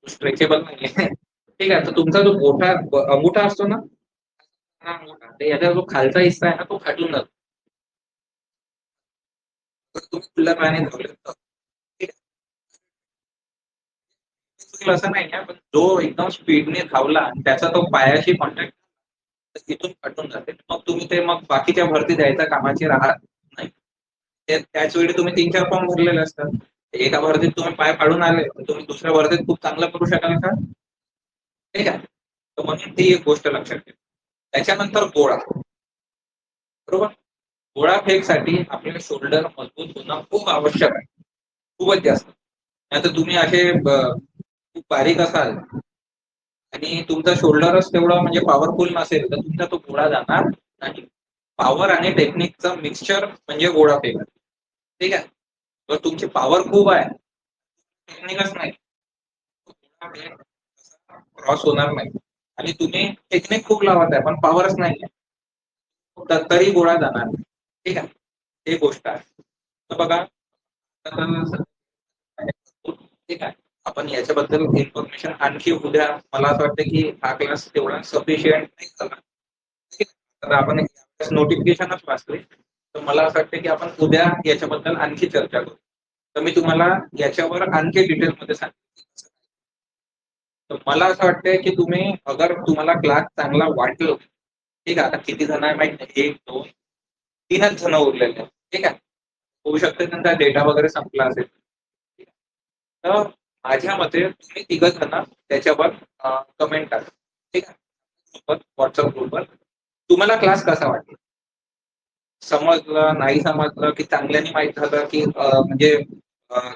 Speaker 1: स्ट्रेचेबल नाहीये. ठीक आहे, तर तुमचा जो अंगुठा असतो ना, हा अंगुठा, तर याचा जो खालचा हिस्सा आहे ना तो फाटून जातो. तर तुम्ही खुल्या पायाने धावले तर ठीक आहे, असं नाही आहे, पण जो एकदम स्पीडने धावला आणि त्याचा तो पायाशी कॉन्टॅक्ट तिथून फाटून जाते. मग तुम्ही ते मग बाकीच्या भरती द्यायचा कामाची राहत नाही. त्याच वेळी तुम्ही 3-4 फॉर्म भरलेले असतात. एका भरतीत तुम्ही पाय पाडून आले तर तुम्ही दुसऱ्या भरतीत खूप चांगलं करू शकाल का? ठीक आहे, तर म्हणून ती एक गोष्ट लक्षात ठेवा. त्याच्यानंतर गोळा, बरोबर. गोळा फेकसाठी आपले शोल्डर मजबूत होणं खूप आवश्यक आहे, खूपच जास्त. नाहीतर तुम्ही असे खूप बारीक असाल आणि तुमचा शोल्डरच तेवढा म्हणजे पॉवरफुल नसेल तर तुमचा तो गोळा जाणार नाही. पॉवर आणि टेक्निकचं मिक्सचर म्हणजे गोळा फेक. ठीक आहे, तर तुमची पॉवर खूप आहे, टेक्निकच नाही, क्रॉस होणार नाही. आणि तुम्ही टेक्निक खूप लावत आहे पण पॉवरच नाही तरी गोळा जाणार नाही. ठीक आहे, ही गोष्ट आहे. तर बघा, ठीक आहे, आपण याच्याबद्दल इन्फॉर्मेशन आणखी उद्या, मला असं वाटतं की हा क्लास तेवढा सफिशियंट नाही झाला. ठीक आहे, तर आपण नोटिफिकेशनच वाचले, तर मला असं वाटतं की आपण उद्या याच्याबद्दल आणखी चर्चा करू. तर मी तुम्हाला याच्यावर आणखी डिटेलमध्ये सांगेन. तर मला असं वाटतंय की तुम्ही अगर तुम्हाला क्लास चांगला वाटलं, ठीक आहे, आता किती जण आहे माहित नाही, 1 2 3च जण उरलेले आहेत, ठीक आहे. होऊ शकते त्यांचा डेटा वगैरे संपला असेल. तर माझ्या मते तुम्ही 3 जण त्याच्यावर कमेंट टाका, ठीक आहे, व्हॉट्सअप ग्रुपवर. तुम्हाला क्लास कसा वाटला, समजलं नाही समजलं, की चांगल्याने माहित झालं, की म्हणजे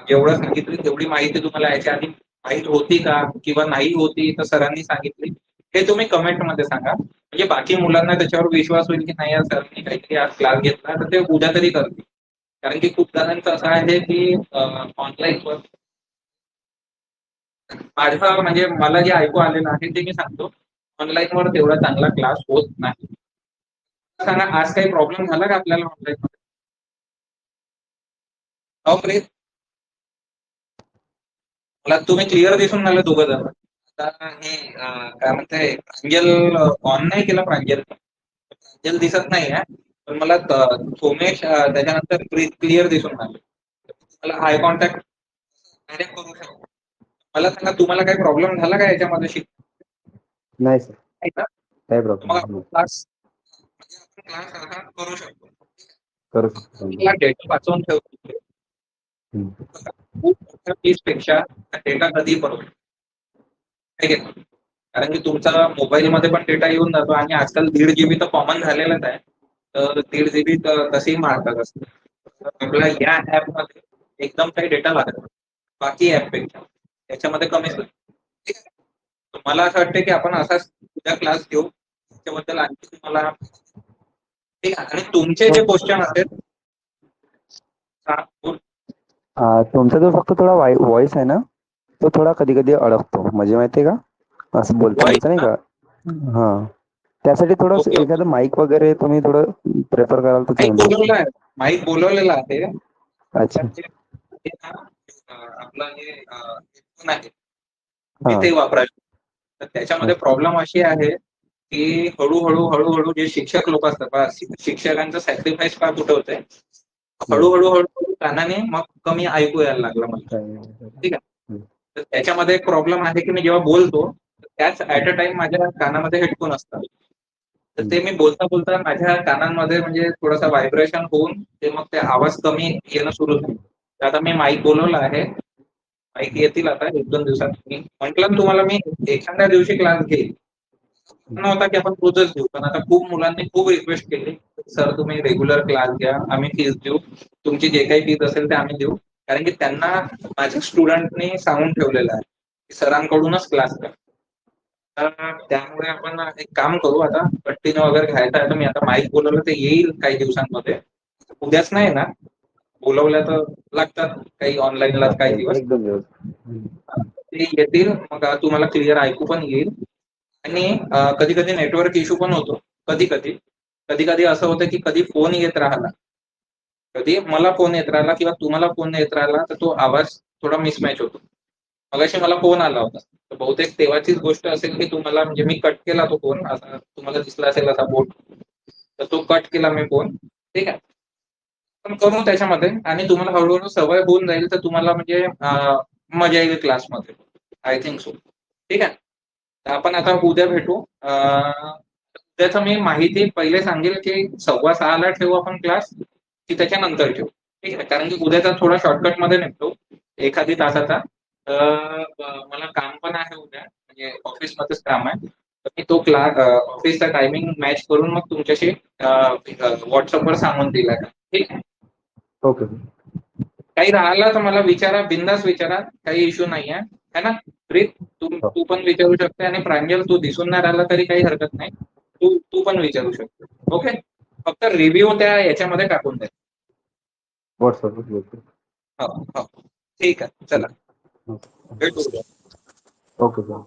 Speaker 1: जेवढं सांगितलं तेवढी माहिती तुम्हाला याच्या आधी माहित होती का, किंवा नाही होती तर सरांनी सांगितली, हे तुम्ही कमेंट मध्ये सांगा. म्हणजे बाकी मुलांना त्याच्यावर विश्वास होईल की नाही, या सरांनी काहीतरी आज क्लास घेतला तर ते उद्या तरी करतील. कारण की खूप जणांचं असं आहे की ऑनलाईन वर माझं म्हणजे मला जे ऐकू आलेलं आहे ते मी सांगतो, ऑनलाईन वर तेवढा चांगला क्लास होत नाही. सांगा, आज काही प्रॉब्लेम झाला का आपल्याला ऑनलाईन मध्ये? हो प्लीज, मला तुम्ही क्लिअर दिसून राहिलं दोघं जण. आता हे काय म्हणताय, प्रांजल ऑन नाही केला, प्रांजल दिसत नाही आहे, पण मला सोमेश त्याच्यानंतर क्लिअर दिसून राहिले. मला आय कॉन्टॅक्ट डायरेक्ट करू शकतो. मला सांगा, तुम्हाला काही प्रॉब्लेम झाला का याच्यामध्ये
Speaker 3: नाही सर,
Speaker 1: नाही का?
Speaker 3: काही
Speaker 1: मग
Speaker 3: प्रॉब्लेम
Speaker 1: आपण
Speaker 3: नाही.
Speaker 1: क्लास असा करू शकतो.
Speaker 3: करू शकतो.
Speaker 1: मला डेटा वाचवून ठेवतो.
Speaker 3: हम्म.
Speaker 1: खूप मोठ्या पेक्षा डेटा कधी बनवतो, ठीक आहे. कारण की तुमचा मोबाईलमध्ये पण डेटा येऊन जातो, आणि आजकाल 1.5 GB तर कॉमन झालेलाच आहे. तर 1.5 GB तसेही मारतात असते. आपला या ऍपमध्ये एकदम काही डेटा लागत नाही. बाकी ऍप पेक्षा त्याच्यामध्ये कमीच लागतो, ठीक आहे. तर मला असं वाटतं की आपण असाच उद्या क्लास घेऊ, त्याच्याबद्दल आणखी तुम्हाला, ठीक आहे. आणि तुमचे जे क्वेश्चन असेल, हा, बोल.
Speaker 3: तुमचा जो फक्त थोडा व्हॉइस आहे ना, तो थोडा कधी कधी अडकतो, म्हणजे माहितीये का, असं
Speaker 1: Voice
Speaker 3: बोलतानाच नाही
Speaker 1: ना?
Speaker 3: का. हा, त्यासाठी थोडं
Speaker 1: ओके ओके.
Speaker 3: एखादं माईक वगैरे तुम्ही थोडं प्रेफर कराल तर
Speaker 1: माईक
Speaker 3: चांगलं.
Speaker 1: बोलवला आहे, माईक बोलवलेला आहे.
Speaker 3: अच्छा.
Speaker 1: पण ते ना, आपला जे हेडफोन आहे मी
Speaker 3: हा.
Speaker 1: ते वापरायचो. तर त्याच्यामध्ये
Speaker 3: अच्छा.
Speaker 1: प्रॉब्लेम अशी आहे की हळूहळू हळूहळू जे शिक्षक लोक असतात पहा, शिक्षकांचं सॅक्रिफाईस फार कुठे होतंय,
Speaker 3: हम्म.
Speaker 1: हळूहळू हळूहळू कानाने मग कमी ऐकू यायला लागलं मला, ठीक आहे.
Speaker 3: हम्म.
Speaker 1: तर त्याच्यामध्ये एक प्रॉब्लेम आहे की मी जेव्हा बोलतो त्याच ऍट अ टाइम माझ्या कानामध्ये हेडफोन असतात. तर ते मी बोलता बोलता माझ्या कानांमध्ये म्हणजे थोडासा व्हायब्रेशन होऊन ते मग ते आवाज कमी येणं सुरू झालं. तर आता मी माईक बोलवला आहे, माईक येतील आता 1-2 दिवसात. मी म्हटलं ना तुम्हाला, मी एखाद्या दिवशी क्लास घेईल नव्हता की आपण रोजच घेऊ, पण आता खूप मुलांनी खूप रिक्वेस्ट केली, सर तुम्ही रेग्युलर क्लास घ्या, आम्ही फीस देऊ, तुमची जे काही फीस असेल ते आम्ही देऊ. कारण की त्यांना माझ्या स्टुडंटनी सांगून ठेवलेलं आहे की सरांकडूनच क्लास घ्या. तर त्यामुळे आपण एक काम करू, आता कंटिन्यू वगैरे घ्यायचं आहे तर मी आता माईक बोलवलं ते येईल काही दिवसांमध्ये. उद्याच नाही ना, बोलवल्या तर लागतात काही ऑनलाईनला काही दिवस,
Speaker 3: एक दोन दिवस. हम्म.
Speaker 1: ते येतील. मग तुम्हाला क्लिअर ऐकू पण येईल. आणि कधी कधी नेटवर्क इश्यू पण होतो, कधी कधी कधी कधी असं होतं की कधी फोन येत राहिला, कधी मला फोन येत राहिला किंवा तुम्हाला फोन येत राहिला, तर तो आवाज थोडा मिसमॅच होतो. मगाशी मला फोन आला होता, तर बहुतेक तेव्हाचीच गोष्ट असेल की तुम्हाला, म्हणजे मी कट केला तो फोन, असा तुम्हाला दिसला असेल असा बोट, तर तो कट केला मी फोन, ठीक आहे. पण करू त्याच्यामध्ये, आणि तुम्हाला हळूहळू सवय होऊन जाईल, तर तुम्हाला म्हणजे मजा येईल क्लासमध्ये, आय थिंक सो, ठीक आहे. तर आपण आता उद्या भेटू. उद्याचं मी माहिती पहिले सांगेल की 6:15ला ठेवू आपण क्लास, की त्याच्यानंतर ठेवू, ठीक आहे. कारण की उद्याचा थोडा शॉर्टकट मध्ये निघतो, एखादी तासाचा. मला काम पण आहे उद्या, म्हणजे ऑफिसमध्येच काम आहे. तर मी तो क्लास ऑफिसचा टायमिंग मॅच करून मग तुमच्याशी व्हॉट्सअपवर सांगून दिला का, ठीक आहे.
Speaker 3: ओके.
Speaker 1: काही राहिला तर मला विचारा, बिंदास विचारा, काही इश्यू नाही आहे, है ना. प्रीत, तू
Speaker 3: हो.
Speaker 1: तू पण विचारू शकते, आणि प्रांजल तू दिसून नाही राहिला तरी काही हरकत नाही, तू तू पण विचारू शकतो, ओके. फक्त रिव्ह्यू त्या याच्यामध्ये टाकून दे.
Speaker 3: व्हॉट्सअप.
Speaker 1: हो हो, ठीक आहे, चला भेटू उद्या.
Speaker 3: Okay sir.